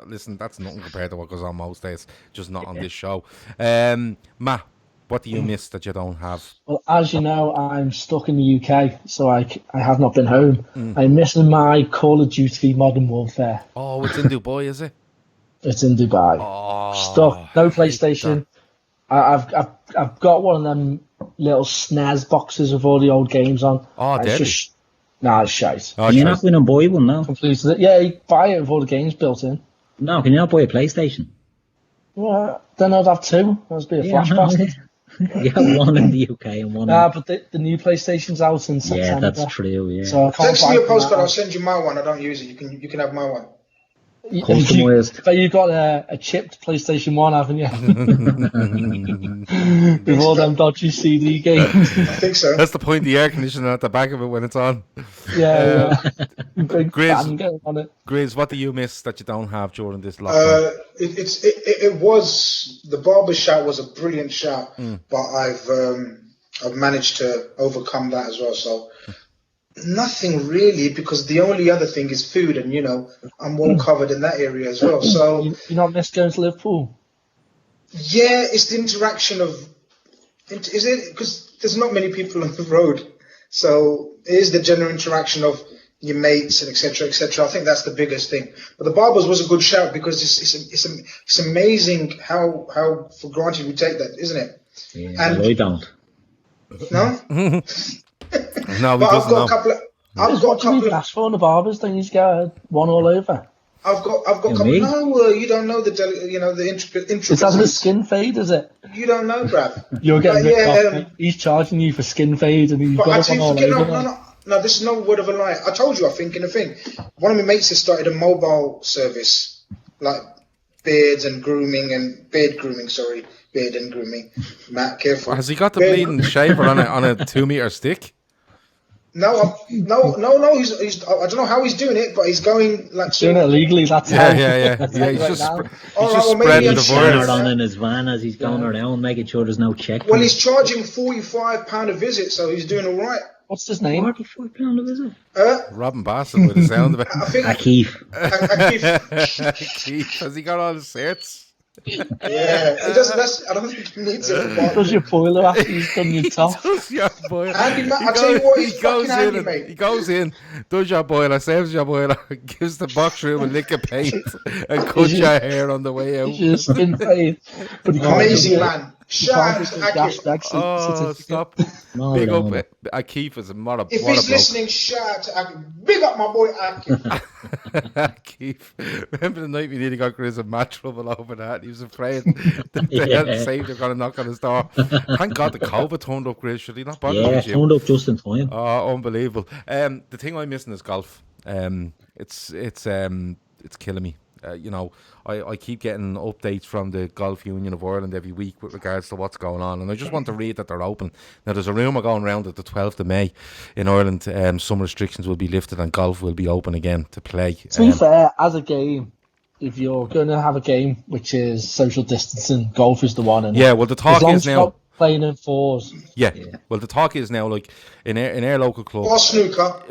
Listen, that's nothing compared to what goes on most days. Just not on this show. Matt, what do you miss that you don't have? Well, as you know, I'm stuck in the UK, so I have not been home. I'm missing my Call of Duty Modern Warfare. Oh, it's in Dubai, is it? It's in Dubai. Oh, Stuck. No PlayStation. I've got one of them little SNES boxes with all the old games on. Oh, it's just it's shite. Can you not go in and buy one now? Completed it. Yeah, you buy it with all the games built in. No, can you not buy a PlayStation? Well, then I'd have two. That'd be a flashback. You got one in the UK and one. But the new PlayStation's out in September. Yeah, that's true. Yeah. So I can't Text me your buy postcode. I'll send you my one. I don't use it. You can have my one. Customized. But you've got a chipped PlayStation 1, haven't you? With all them dodgy CD games. I think so. That's the point. The air conditioner at the back of it when it's on. Yeah. Big Grizz, fan going on it. Grizz, what do you miss that you don't have during this lockdown? It was the barber shout was a brilliant shout, but I've managed to overcome that as well. So nothing really, because the only other thing is food, and I'm well covered in that area as well. So you not miss going to Liverpool? Yeah, it's the interaction of. Is it because there's not many people on the road, so it is the general interaction of your mates and etc. etc. I think that's the biggest thing. But the barbers was a good shout because it's amazing how for granted we take that, isn't it? Yeah, and I don't. No. No, but I've got a couple of. I've got a couple of. That's for the barbers. Don't you just get one all over? I've got a couple. No, you don't know the intricacies. It's having a skin fade, is it? You don't know, bruv. You're getting ripped off. He's charging you for skin fade, and he's got one all over. No, this is no word of a lie. I told you, I think, in a thing. One of my mates has started a mobile service, like beard and grooming. Matt, careful. Has he got the bleeding shaver on a 2 meter stick? No. He's I don't know how he's doing it, but he's going like doing it legally. That's yeah. He's just spreading the virus on in his van as he's going around, making sure there's no check. Well, he's charging £45 a visit, so he's doing all right. What's his name? £45 a visit. Robin Bassett with the sound of it. I think Keith. Keith. Has he got all his certs? Yeah, he doesn't. I don't think he needs it. Does your boiler after he's done your top? Does your boiler? I tell you what, he's fucking handy, mate. He goes in, does your boiler, saves your boiler, gives the box room a lick of paint, and cuts your hair on the way out. Just skin fade. Amazing man. Shout out to Akif. Oh, stop. Big up Akif is a mother. If he's listening, shout out to Akif. Big up my boy Akif. Akif. Remember the night we nearly got Grizz in mad trouble over that? He was afraid that the health and safety were going to knock on his door. Thank God the COVID turned up, Grizz. Should he not bother with you? Turned up just in time. Oh, unbelievable. The thing I'm missing is golf. It's killing me. I keep getting updates from the Golf Union of Ireland every week with regards to what's going on, and I just want to read that they're open. Now, there's a rumour going around that the 12th of May in Ireland, some restrictions will be lifted and golf will be open again to play. To be fair, as a game, if you're going to have a game which is social distancing, golf is the one. Yeah, well, the talk is now... playing in fours. Yeah. Well, the talk is now, like, in our local club... Or snooker.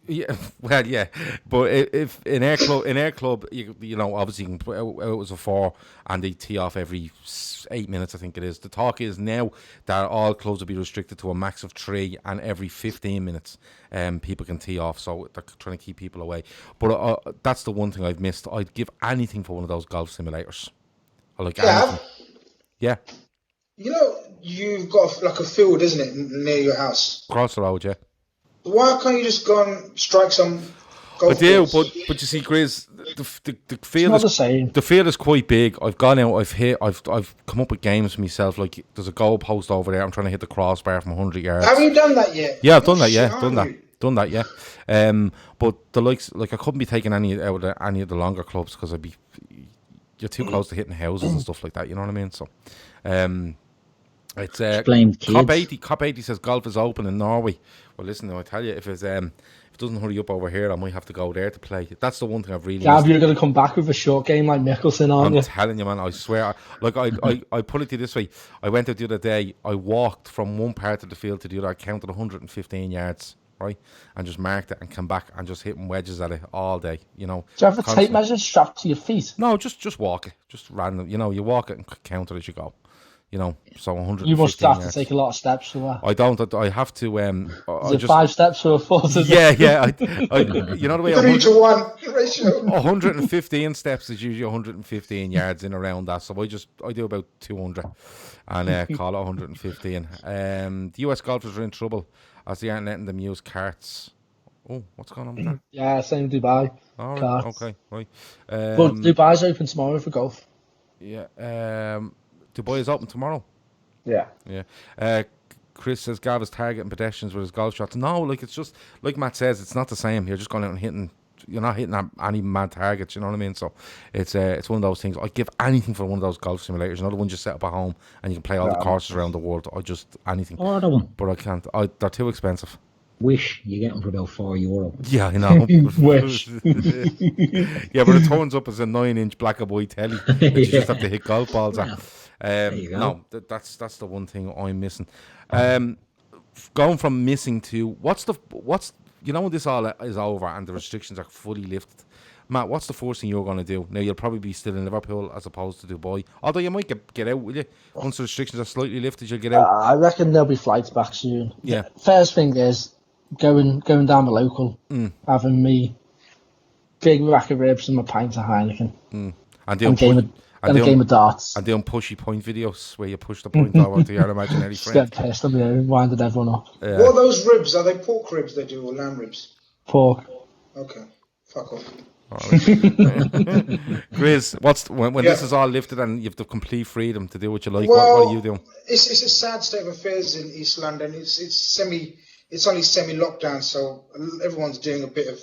Yeah. But if in our club, you know, obviously you can put out as a 4 and they tee off every 8 minutes, I think it is. The talk is now that all clubs will be restricted to a max of 3, and every 15 minutes people can tee off, so they're trying to keep people away. But that's the one thing I've missed. I'd give anything for one of those golf simulators. I like anything. Yeah. You know, you've got like a field, isn't it, near your house? Across the road, yeah. Why can't you just go and strike some golf balls? But you see, Grizz, the field is the same. The field is quite big. I've gone out, I've come up with games for myself. Like, there's a goal post over there. I'm trying to hit the crossbar from 100 yards. Have you done that yet? Yeah, I've done that. Yeah, done that. Yeah. But the likes, like, I couldn't be taking any of the longer clubs because you're too close to hitting houses and stuff like that. You know what I mean? So, it's Cop 80 says golf is open in Norway. Well, listen, I tell you, if it doesn't hurry up over here, I might have to go there to play. That's the one thing I've really. Gav, you're going to come back with a short game like Mickelson, aren't you? I'm telling you, man. I swear. Like, I put it to you this way. I went out the other day. I walked from one part of the field to the other. I counted 115 yards. right, and just marked it and come back and just hitting wedges at it all day, you know. Do you have a tape measure strapped to your feet? No, just walk it, just random, you know, you walk it and count it as you go. You know, so 100. You must have to take a lot of steps for that. I don't. I have to. Is it 5 steps for a foot? Yeah. I, you know the way. 3 to 1 ratio. 115 steps is usually 115 yards in around that. So I do about 200, and call it 115. The US golfers are in trouble as they aren't letting them use carts. Oh, what's going on with that? Yeah, same Dubai. All right. Carts. Okay. Right. But Dubai's open tomorrow for golf. Yeah. Dubai is open tomorrow. Yeah. Chris says Gav is targeting pedestrians with his golf shots. No, like it's just like Matt says, it's not the same. You're just going out and hitting. You're not hitting any mad targets. You know what I mean? So it's one of those things. I'd give anything for one of those golf simulators. Another one just set up at home and you can play all the courses around the world. I just anything. Order one. But I can't. They're too expensive. Wish you get them for about €4. Yeah, I know. Wish. Yeah, but it turns up as a 9-inch black and white telly that you just have to hit golf balls at. No, that's the one thing I'm missing. Going from missing to what's you know when this all is over and the restrictions are fully lifted, Matt, what's the first thing you're going to do? Now you'll probably be still in Liverpool as opposed to Dubai, although you might get out, will you? Once the restrictions are slightly lifted, you'll get out. I reckon there'll be flights back soon. Yeah. First thing is going down the local, having me big rack of ribs and my pint of Heineken, and a game of darts. And doing pushy point videos where you push the point over to your imaginary Just friend. get pissed and winded everyone up. What are those ribs? Are they pork ribs they do or lamb ribs? Pork. Okay, fuck off. Grizz, when this is all lifted and you have the complete freedom to do what you like, what are you doing? It's a sad state of affairs in East London. It's only semi lockdown, so everyone's doing a bit of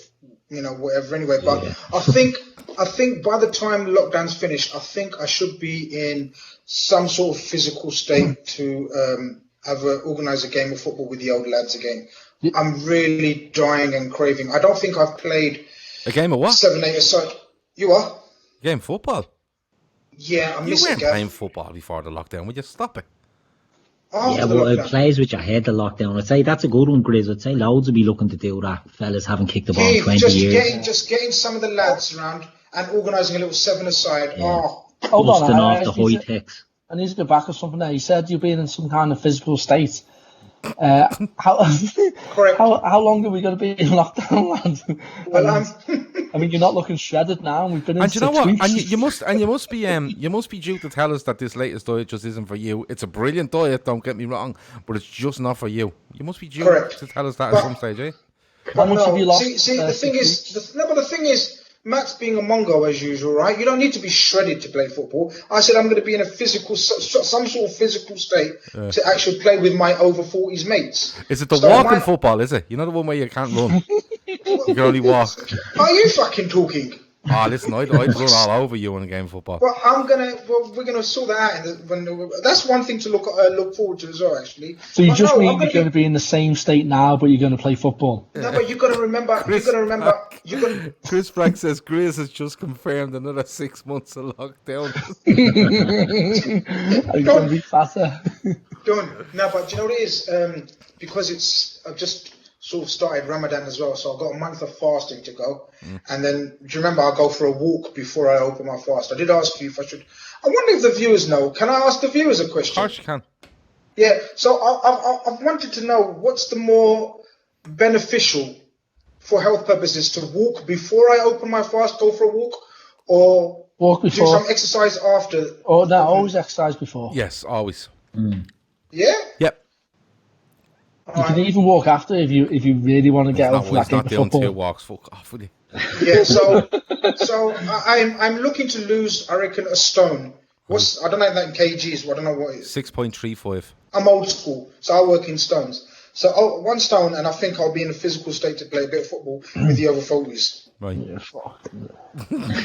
whatever anyway. But I think by the time lockdown's finished, I think I should be in some sort of physical state to organise a game of football with the old lads again. I'm really dying and craving. I don't think I've played a game of what? 7, 8 aside. You are? Game of football? Yeah, I'm you missing weren't playing football before the lockdown. Would you stop it? Yeah, well, it plays with your head, the lockdown. I'd say that's a good one, Grizz. I'd say loads will be looking to do that. Fellas haven't kicked the ball in 20 years. Just getting some of the lads around and organising a little 7-a-side. Yeah. Busting off the high techs. I need to go back or something there. You said you've been in some kind of physical state. How long are we going to be in lockdown, lads? Well, I mean, you're not looking shredded now. We've been in and 6 you know what? weeks. And you must be due to tell us that this latest diet just isn't for you. It's a brilliant diet, don't get me wrong, but it's just not for you. You must be due to tell us that at some stage, eh? How much have you lost? See, the thing is, Matt's being a Mongo as usual, right? You don't need to be shredded to play football. I said I'm going to be in a some sort of physical state to actually play with my over 40s mates. Is it the walking football, is it? You know the one where you can't run? You can only walk. Are you fucking talking? Listen, I'd run all over you in a game of football. Well, we're gonna sort that out. That's one thing to look forward to as well, actually. So you just mean you're going to be in the same state now, but you're going to play football? No, but you've got to remember. Chris Frank says Grizz has just confirmed another 6 months of lockdown. Are you going to be fatter? No, but do you know what it is? Because I've just sort of started Ramadan as well, so I've got a month of fasting to go. And then, do you remember, I'll go for a walk before I open my fast. I did ask you if I should. I wonder if the viewers know. Can I ask the viewers a question? Of course you can. Yeah, so I've wanted to know what's the more beneficial for health purposes, to walk before I open my fast, go for a walk, or walk before, do some exercise after? Oh, no, always exercise before. Yes, always. Yeah? Yep. You can even walk after if you really want to get out for that game of football. Not doing 2 walks. Fuck off with you. Yeah, so I'm looking to lose, I reckon, a stone. I don't know that in kgs, but I don't know what it is. 6.35. I'm old school, so I work in stones. So 1 stone, and I think I'll be in a physical state to play a bit of football with the over 40s. Right. Yeah, fuck.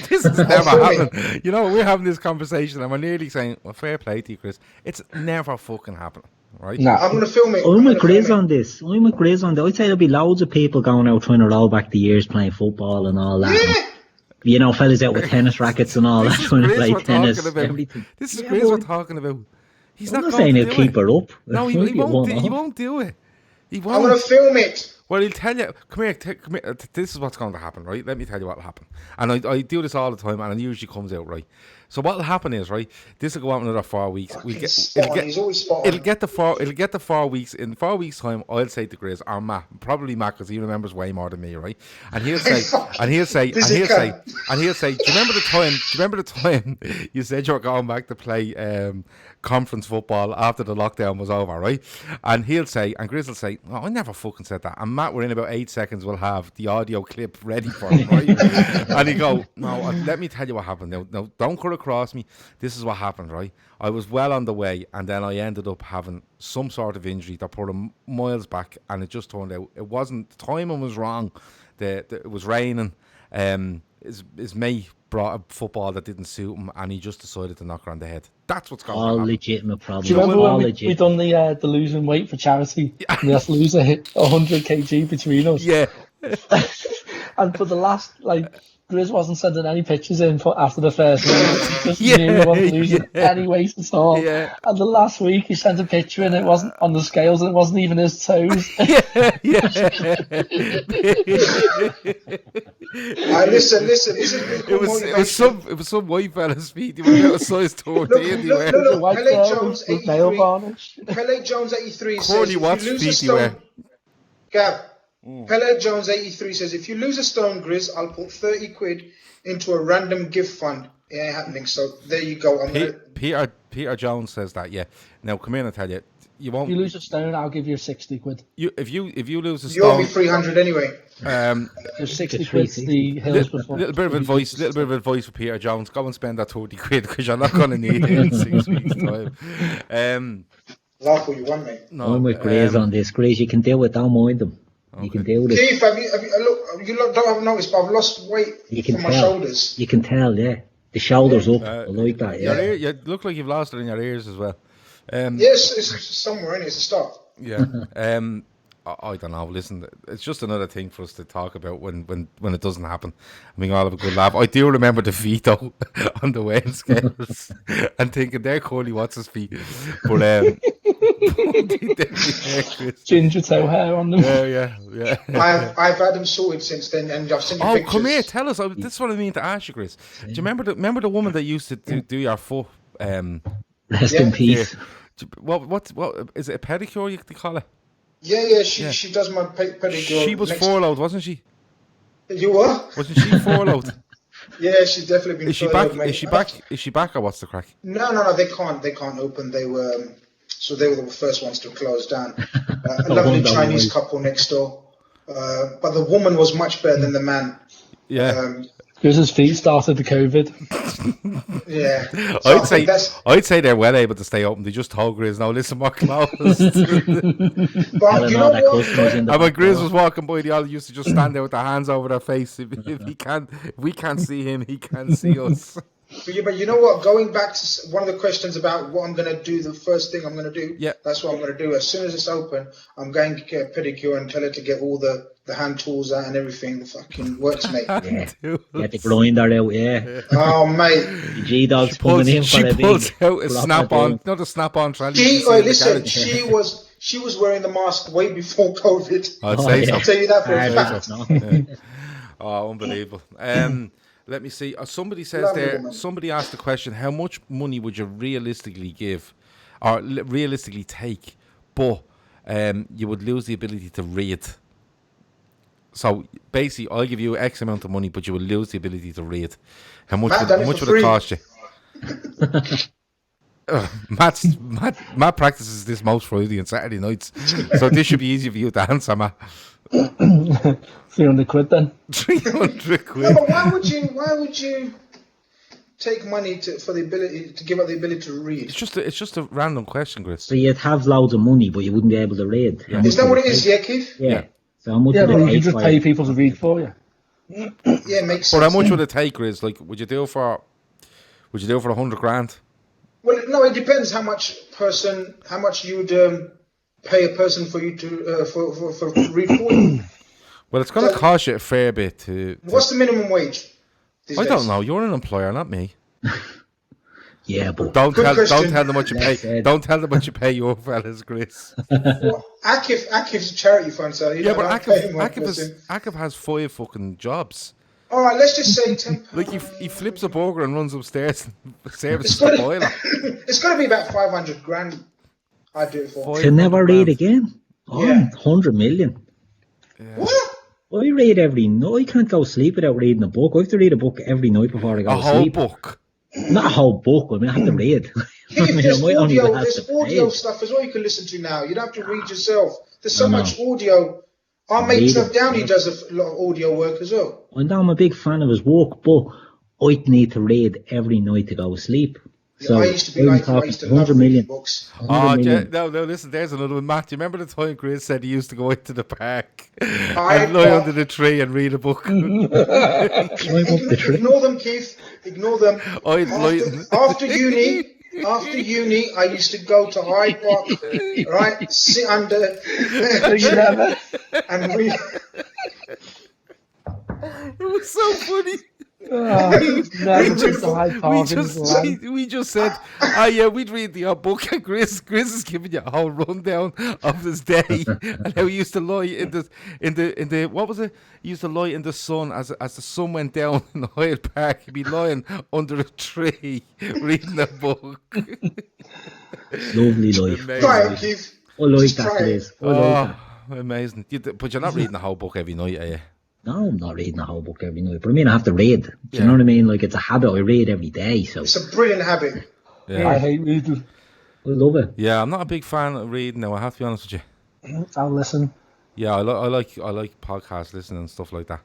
This has never happened. You know, we're having this conversation and we're nearly saying, well, fair play to you, Chris. It's never fucking happening. Right? No. I'm going to film it. I'm with Grizz on this. I'd say there'll be loads of people going out trying to roll back the years playing football and all that. Yeah. You know, fellas out with tennis rackets and all that, trying to play tennis. Everything. This is Grizz we're talking about. He's I'm not saying going he'll to keep her up. No, he won't do it. He won't. I'm going to film it. Well, he'll tell you, come here, this is what's going to happen, right? Let me tell you what'll happen. And I do this all the time, and it usually comes out, right? So what'll happen is, right, this will go on another 4 weeks. He's always spot on. It'll get the 4 weeks. In 4 weeks' time, I'll say to Grizz, or Matt, probably Matt, because he remembers way more than me, right? And he'll say, do you remember the time you said you were going back to play conference football after the lockdown was over, right? And he'll say, and Grizz will say, oh, I never fucking said that. And Matt, within about 8 seconds, will have the audio clip ready for him, right? And he go, no, let me tell you what happened. Now, don't cut across me. This is what happened, right? I was well on the way, and then I ended up having some sort of injury that put him miles back, and it just turned out it wasn't, the timing was wrong. It was raining. His mate brought a football that didn't suit him, and he just decided to knock her on the head. That's what's going on. All legitimate problems. Do you remember all when we done the losing weight for charity? And we had to lose 100 kg between us. Yeah. And for the last, Grizz wasn't sending any pictures in after the first week. He just knew he wasn't losing any weight at all. Yeah. And the last week he sent a picture and it wasn't on the scales and it wasn't even his toes. Listen. It was some white fella's feet. He was out of size 13. Look, White Pele girl Jones, with nail 83. varnish. Pele Jones, 83 says, Corny if Watts you lose a feet you wear. stone... Gab, Pele Jones, 83 says, if you lose a stone, Grizz, I'll put 30 quid into a random gift fund. It ain't happening. So there you go. Peter Jones says that, yeah. Now, come in and tell you. You won't. If you lose a stone, I'll give you 60 quid. If you lose a You owe stone, me 300 anyway. There's 60 quid the hills before. Little bit of advice for Peter Jones. Go and spend that 30 quid because you're not going to need it in 6 weeks' time. Laugh what you want, mate. No, I'm with Grizz on this. Grizz, you can deal with it. Don't mind them. Okay. You can deal with it. Keith, you don't have noticed, but I've lost weight from my shoulders. You can tell, yeah. The shoulders up. I like that, yeah. You look like you've lost it in your ears as well. Yes, it's somewhere in it. It's a start. Yeah. I don't know. Listen, it's just another thing for us to talk about when it doesn't happen. I mean, all have a good laugh. I do remember the feet though on the weighing scales and thinking they're Corley Watts' feet, but ginger toe hair on them. Yeah. I've had them sorted since then, and I've seen pictures. Come here, tell us. This is what I mean to ask you, Chris. Do you remember the woman that used to do your foot? Rest in peace. What is it? A pedicure you call it? Yeah. She does my pedicure. She was furloughed, wasn't she? You what? Wasn't she furloughed? Yeah, she's definitely been furloughed. Is she back, or what's the crack? No. They can't open. They were the first ones to close down. A lovely Chinese couple next door, but the woman was much better than the man. Yeah. Because his feet started the COVID. Yeah. So I'd say they're well able to stay open. They just told Grizz, no, listen, we're closed. But you know what? And when Grizz was walking by, they all used to just stand there with their hands over their face. If we can't see him, he can't see us. But you know what? Going back to one of the questions about what I'm going to do, the first thing I'm going to do, that's what I'm going to do. As soon as it's open, I'm going to get a pedicure and tell her to get all the hand tools out and everything. The fucking works, mate. Get the grinder out, yeah. Oh, mate. The G-Dog's coming in for a big... She pulls out a snap-on, not a snap-on trolley. Listen, she was wearing the mask way before COVID. I'll say so. I'll tell you that for a fact. Oh, unbelievable. Let me see. Somebody says somebody asked the question, how much money would you realistically give or realistically take, but you would lose the ability to read? So basically, I'll give you X amount of money, but you will lose the ability to read. How much would it cost you? Matt practices this most Friday and Saturday nights, so this should be easy for you to answer, Matt. 300 quid then. 300 quid. No, but why would you take money for the ability to give up the ability to read? It's just a random question, Chris. So you'd have loads of money, but you wouldn't be able to read. Yeah. Is that what it is, yeah, Keith? Yeah. So how much but would you it could just pay people to read for you. Yeah, makes sense. But how much would it take, Chris? Like, would you do it for 100 grand? Well, no, it depends how much you would pay a person for you to for read for you. Well, it's going to cost you a fair bit to... What's the minimum wage these days? I don't know. You're an employer, not me. Yeah, but Don't Good tell question. them what you Less pay. said. Don't tell them what you pay your fellas, Chris. Well, Akif's a charity fund, so Yeah, but don't pay him. Akif has 5 fucking jobs. All right, let's just say 10. Like he flips a burger and runs upstairs and services It's the gonna, boiler. it's gonna be about 500 grand. I'd do it for. to never 500 read grand. again. Oh, Yeah. 100 million. What? I read every night. I can't go to sleep without reading a book. I have to read a book every night before I go A to whole sleep. book. Not a whole book. I mean, I have to read. Keith, there's I might only audio, have there's to pay audio it. stuff as well you can listen to now. You don't have to read yourself. There's so I know. much audio. Our mate Read Trev it. Downey does a lot of audio work as well. I know I'm a big fan of his work, but I need to read every night to go to sleep. So I used to be I'm like, I talking used to love 100 reading million. books. 100 million. No, listen, there's another one. Matt, do you remember the time Chris said he used to go into the park I- and lie under the tree and read a book? Climb up the tree. Ignore them, Keith. Ignore them. I'd lie... After uni, I used to go to Hyde Park, right? Sit under You never. and read. It was so funny. Never been to Hyde Park in his life. We just said, yeah, we'd read the odd book, and Chris is giving you a whole rundown of his day and how he used to lie in the what was it? He used to lie in the sun as the sun went down in the Hyde Park. He'd be lying under a tree reading a book. Lovely life. Amazing. Try it, Keith. I like Just that try it. place. I like that. Amazing. But you're not reading the whole book every night, are you? No, I'm not reading a whole book every night. But I mean, I have to read. Do you Yeah. know what I mean? Like, it's a habit. I read every day, so It's a brilliant habit. Yeah. I hate reading. I love it. Yeah, I'm not a big fan of reading now, I have to be honest with you. I'll listen. Yeah, I like podcast listening and stuff like that.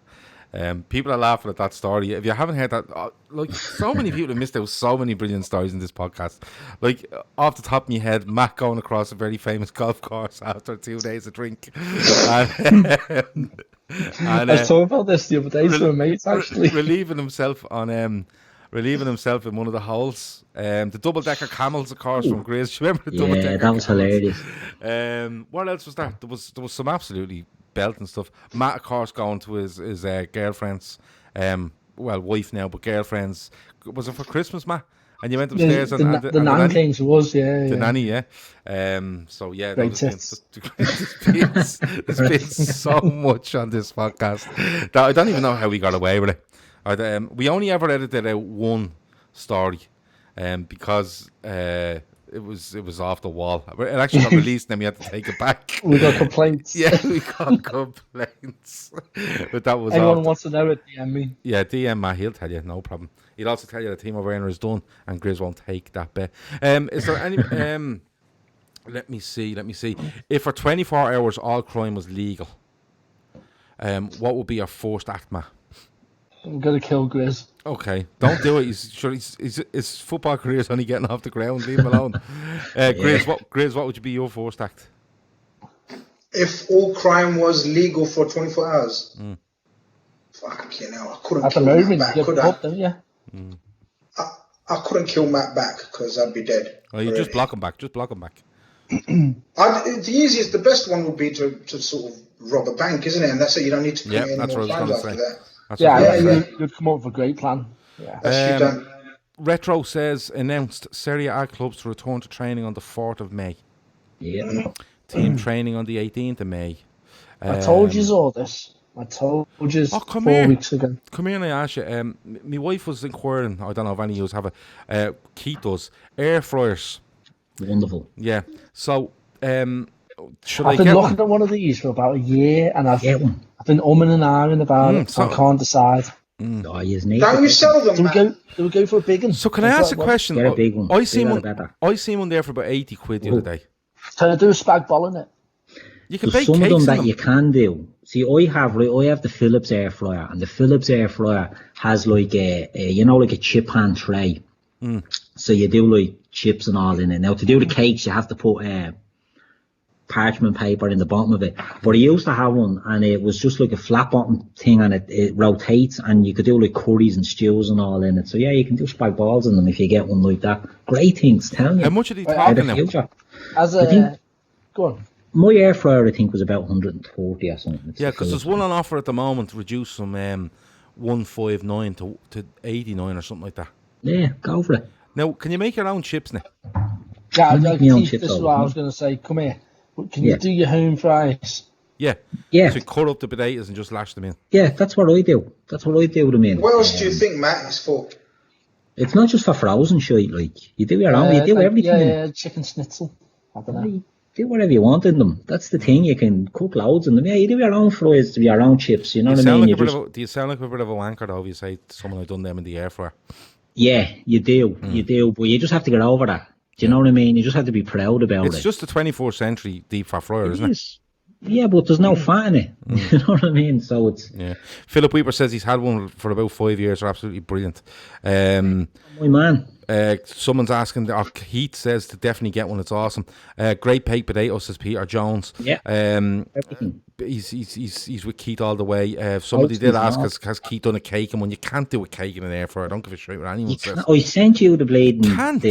People are laughing at that story. If you haven't heard that, like so many people have missed out so many brilliant stories in this podcast. Like off the top of my head, Matt going across a very famous golf course after 2 days of drink. And, I was talking about this the other day to a mate, actually. relieving himself on in one of the holes. The double decker camels, of course, from Grizz. Do you remember the double decker? Yeah, that was hilarious. What else was there? There was some absolutely belting stuff. Matt, of course, going to his girlfriend's, wife now, but girlfriend's. Was it for Christmas, Matt? And you went upstairs The and nan came to us, yeah. the yeah. nanny, yeah. So yeah, Great there's been so much on this podcast that I don't even know how we got away with it. We only ever edited out one story, because it was off the wall. It actually got released, and then we had to take it back. We got complaints. Yeah, we got complaints, but that was Anyone off. wants to know it, DM me. Yeah, DM Matt, he'll tell you, no problem. He'll also tell you that Timo Werner is done, and Grizz won't take that bet. Is there any? Let me see. If for 24 hours all crime was legal, what would be your first act, Matt? I'm going to kill Grizz. Okay, don't do it. His football career is only getting off the ground. Leave him alone. Grizz, what would be your first act? If all crime was legal for 24 hours. Fuck, you know, I couldn't At the kill Matt moment, you back, give could it I? up, don't you? I couldn't kill Matt back because I'd be dead. Oh, you just block him back. The easiest, the best one would be to sort of rob a bank, isn't it? And that's it. You don't need to commit any that's more what I was crimes gonna after say. that. That's Yeah, what I was yeah, gonna say. you'd come up with a great plan. Yeah. That's you done. Retro says announced Serie A clubs to return to training on the 4th of May. Yeah. Team training on the 18th of May. I told you all this. I told you come 4 here. weeks ago. Come here and I ask you. My wife was inquiring. I don't know if any of you have a. Keith does air fryers. Wonderful. Yeah. So should I've I been get looking one? at one of these for about a year, and I've Get one. been umming and ahhing about it. so- I can't decide. Oh, you need Don't you sell them, Do we man? go for a big one? So can I ask a question? Get a big one. I seen Bigger one. the better. I seen one there for about 80 quid the other day. Can I do a spag ball in it? You can There's bake some of cakes them in that them. you can do. See, I have the Philips air fryer, and the Philips air fryer has like a chip pan tray. So you do like chips and all in it. Now to do the cakes, you have to put parchment paper in the bottom of it. But I used to have one, and it was just like a flat bottom thing, and it rotates, and you could do like curries and stews and all in it. So yeah, you can do spag balls in them if you get one like that. Great things, tell me. How much are they Wait, For the talking now? future. As I think- go on. My air fryer, I think, was about 140 or something. It's Yeah, a because there's Philips. one on offer at the moment, reduced from 159 to 89 or something like that. Yeah, go for it. Now, can you make your own chips now? Yeah, make my own Keith, chips this is all what the I was time. going to say. Come here. Can Yeah. you do your home fries? Yeah. Yeah. So you cut up the potatoes and just lash them in. Yeah, that's what I do. That's what I do with them in. What else do you think, Matt, it's for? It's not just for frozen shit, like, you do your own, you do like, everything. Yeah, chicken schnitzel. I don't know. You do whatever you want in them. That's the thing, you can cook loads in them. Yeah, you do your own fries, your own chips, you know what I mean? Do you sound like a bit of a wanker, though, if you say to someone I've done them in the air fryer? Yeah, you do, but you just have to get over that. Do you know what I mean? You just have to be proud about it. It's just the 24th century deep fat fryer, isn't it? Yeah, but there's no fat in it. You know what I mean? So it's... Yeah. Philip Weeper says he's had one for about 5 years. They're absolutely brilliant. My man. Someone's asking, Heath says to definitely get one. It's awesome. Great baked potato, says Peter Jones. Yeah. Everything. He's with Keith all the way. Somebody did ask, has Keith done a cake? And when you can't do a cake in an air fryer, I don't give a shit what anyone says. I sent you the blade. Can't.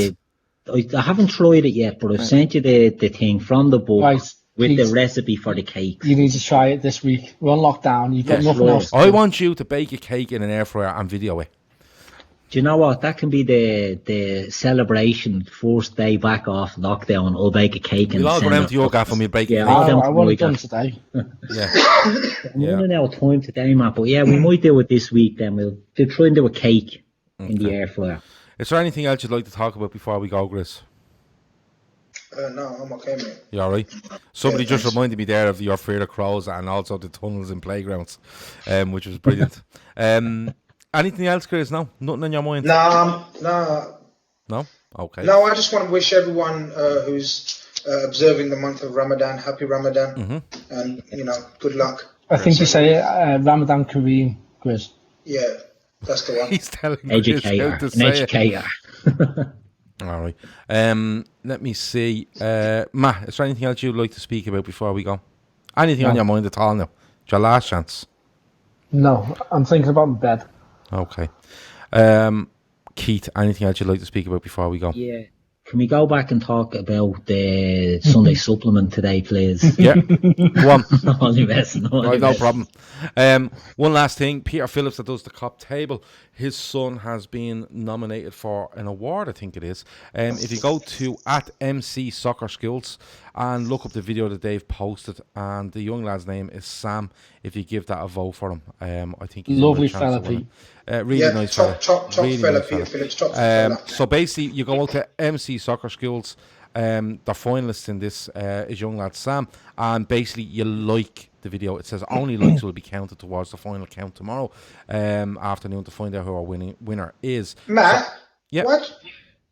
I haven't tried it yet, but I've sent you the thing from the book. Right. With the recipe for the cake. You need to try it this week. We're on lockdown. You've got nothing else. I want you to bake a cake in an air fryer and video it. Do you know what? That can be the celebration, first day back off lockdown. I'll bake a cake and we'll all go down to your gaff and we'll bake yeah, a cake. I want it done today. Yeah. I'm running out of time today, Matt. But yeah, we might do it this week then. We'll try and do a cake in the air fryer. Is there anything else you'd like to talk about before we go, Grizz? No, I'm okay, mate. You alright? Somebody just reminded me there of your fear of crows and also the tunnels and playgrounds, which was brilliant. Anything else, Chris? No? Nothing in your mind? No. No? Okay. No, I just want to wish everyone who's observing the month of Ramadan, happy Ramadan, and, good luck. I think you say Ramadan Kareem, Grizz. Yeah, that's the one. He's telling Educator. An educator. All right. Let me see. Matt, is there anything else you'd like to speak about before we go? Anything on your mind at all now? It's your last chance. No, I'm thinking about my bed. Okay. Keith, anything else you'd like to speak about before we go? Yeah. Can we go back and talk about the Sunday supplement today, please? Yeah. Go on. Only messing. No problem. One last thing. Peter Phillips, that does the Cop Table, his son has been nominated for an award, I think it is. If you go to @MC Soccer Skills and look up the video that they've posted, and the young lad's name is Sam, if you give that a vote for him, I think he's lovely fella, Pete. Really nice fella. Top really fella, nice Peter Phillips, top fella. So basically, you go out to MC Soccer Schools. The finalists in this is young lad Sam, and basically you like the video. It says only likes will be counted towards the final count tomorrow afternoon to find out who our winner is. Matt, so, yeah.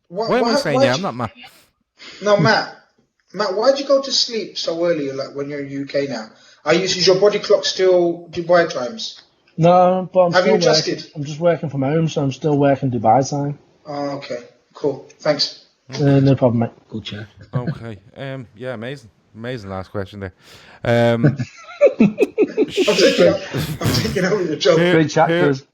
Why am I saying yeah? I'm not Matt. No, Matt, why'd you go to sleep so early? Like when you're in UK now, is your body clock still Dubai times? No, but Have you adjusted? I'm just working from home, so I'm still working Dubai time. Oh, okay, cool. Thanks. No problem, mate. Good chat. Okay. Yeah, amazing last question there. I'm taking over your job. Great chat, Chris.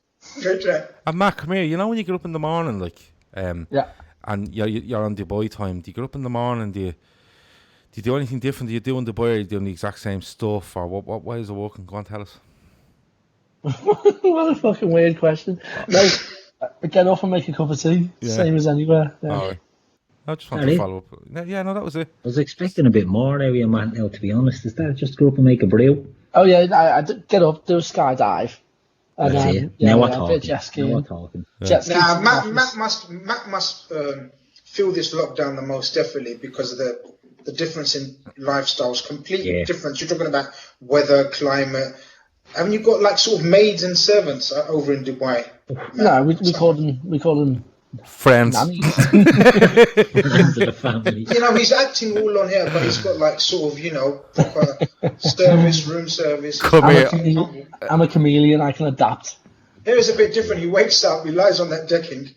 Great chat. And Matt, come here. You know when you get up in the morning, like, yeah, and you're on Dubai time. Do you get up in the morning? Do you do anything different? Do you do in Dubai? Or are you doing the exact same stuff, or what way is it working? Go on, tell us. What a fucking weird question. Like, I get off and make a cup of tea, same as anywhere. Yeah. All right. I just want to follow up. Yeah, no, that was it. I was expecting a bit more out of you, man, now, to be honest. Is that just go up and make a brew? Oh, yeah, I get up, do a skydive. And then, now we're a talking. bit of jet skiing. Now we're talking. Jet skiing Now, to the Matt office. must feel this lockdown the most definitely because of the difference in lifestyles, completely different. You're talking about weather, climate. Haven't you got like sort of maids and servants over in Dubai? No, we call them friends. nannies. Friends of the family. He's acting all on here, but he's got like sort of, proper service, room service. I'm a chameleon, I can adapt. Here is a bit different. He wakes up, he lies on that decking.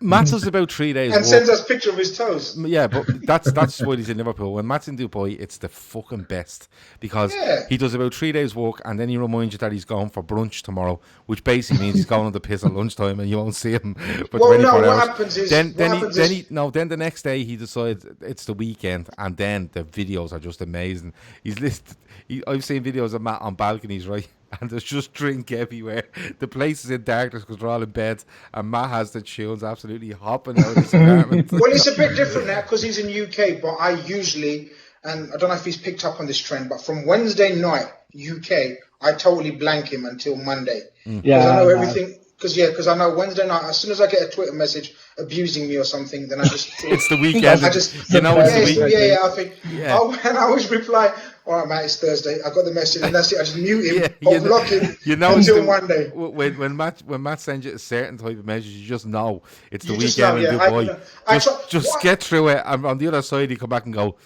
Matt does about 3 days and sends us a picture of his toes. Yeah, but that's why he's in Liverpool. When Matt's in Dubai, it's the fucking best because he does about 3 days work and then he reminds you that he's going for brunch tomorrow, which basically means he's going on the piss at lunchtime and you won't see him for 24 hours. What happens is... Then the next day he decides it's the weekend and then the videos are just amazing. I've seen videos of Matt on balconies, right? And there's just drink everywhere. The place is in darkness because they're all in bed. And Matt has the tunes absolutely absolutely hopping out of his apartment. Well, it's a bit different now because he's in UK, but I usually, and I don't know if he's picked up on this trend, but from Wednesday night, UK, I totally blank him until Monday. Yeah, I know everything. Because I know Wednesday night, as soon as I get a Twitter message abusing me or something, then I just it's the weekend. I just you know, it's the weekend. I think. And I always reply, "All right, mate, it's Thursday. I got the message, and that's it. I just mute him or block him until Monday." When Matt sends you a certain type of message, you just know it's the just weekend. know, and just get through it. And on the other side, you come back and go,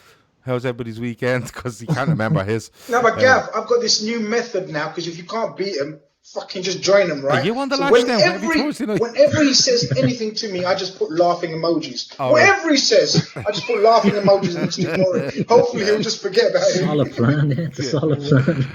"How's everybody's weekend?" Because he can't remember his. No, but Gav, I've got this new method now. Because if you can't beat him, fucking just join him, right? Are you on the launch now? Whenever he says anything to me, I just put laughing emojis. Oh, Whatever he says, I just put laughing emojis and just ignore it. Hopefully, he'll just forget about it. Solid plan, it's a solid plan.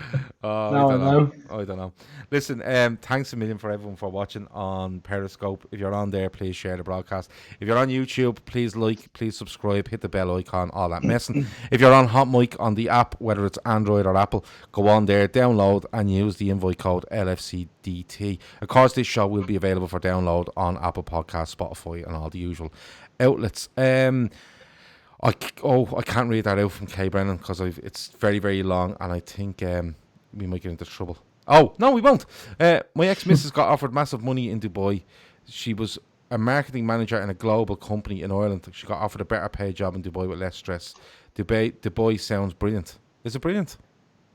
I don't know. Listen, thanks a million for everyone for watching on Periscope. If you're on there, please share the broadcast. If you're on YouTube, please like, please subscribe, hit the bell icon, all that messing. If you're on Hotmic on the app, whether it's Android or Apple, go on there, download and use the invite code LFCDT. Of course, this show will be available for download on Apple Podcasts, Spotify and all the usual outlets. I can't read that out from Kay Brennan because it's very, very long and I think we might get into trouble. Oh, no, we won't. My ex-missus got offered massive money in Dubai. She was a marketing manager in a global company in Ireland. She got offered a better paid job in Dubai with less stress. Dubai sounds brilliant. Is it brilliant?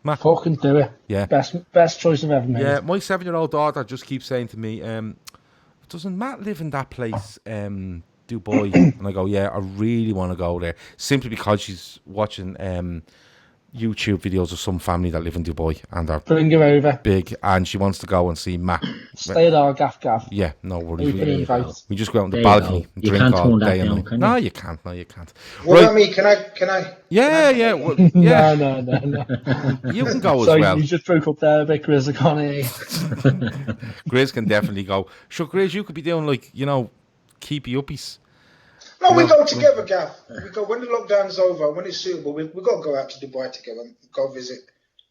Matt? Fucking do it. Yeah. Best choice I've ever made. Yeah, my 7-year-old daughter just keeps saying to me, doesn't Matt live in that place, Dubai? And I go, yeah, I really want to go there. Simply because she's watching YouTube videos of some family that live in Dubai and are Bring her over. big, and she wants to go and see Matt. Stay at our gaff. Yeah, no worries. We just go out on the There you balcony go. and You drink can't all tone that day down, and night. can No, you? you can't. No, you can't. What about me? Can I? Yeah. Well, yeah. No. You can go as Sorry, well. you just broke up there a bit, Grizz. I can't hear you. Grizz can definitely go. Sure, Grizz, you could be doing keepy uppies. No, we go together, Gav. We go when the lockdown's over, when it's suitable. We got to go out to Dubai together and go visit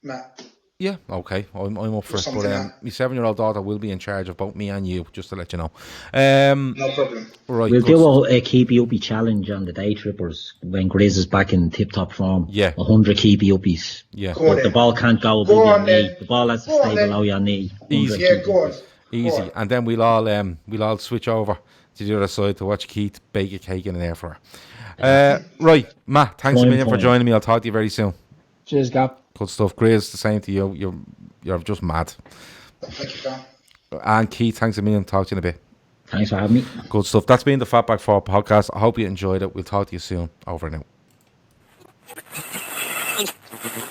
Matt. Yeah, okay. I'm up for it. Something But like my 7-year-old daughter will be in charge of both me and you, just to let you know. No problem. Right, We'll do a keepy uppy challenge on the Daytrippers when Grizz is back in tip-top form. Yeah. 100 keepy uppies. Yeah. Go on The then. ball can't go Go above your on knee. then. The ball has to Go on stay then. below your knee. Easy. 100 Yeah, go on. Easy. Go on. And then we'll all switch over to the other side to watch Keith bake a cake in an air fryer. Right, Matt, thanks a million for joining me. I'll talk to you very soon. Cheers, Gav. Good stuff. Grizz, the same to you. You're just mad. Thank you, Gav. And Keith, thanks a million. Talk to you in a bit. Thanks for having me. Good stuff. That's been the Fatback 4 podcast. I hope you enjoyed it. We'll talk to you soon. Over and out.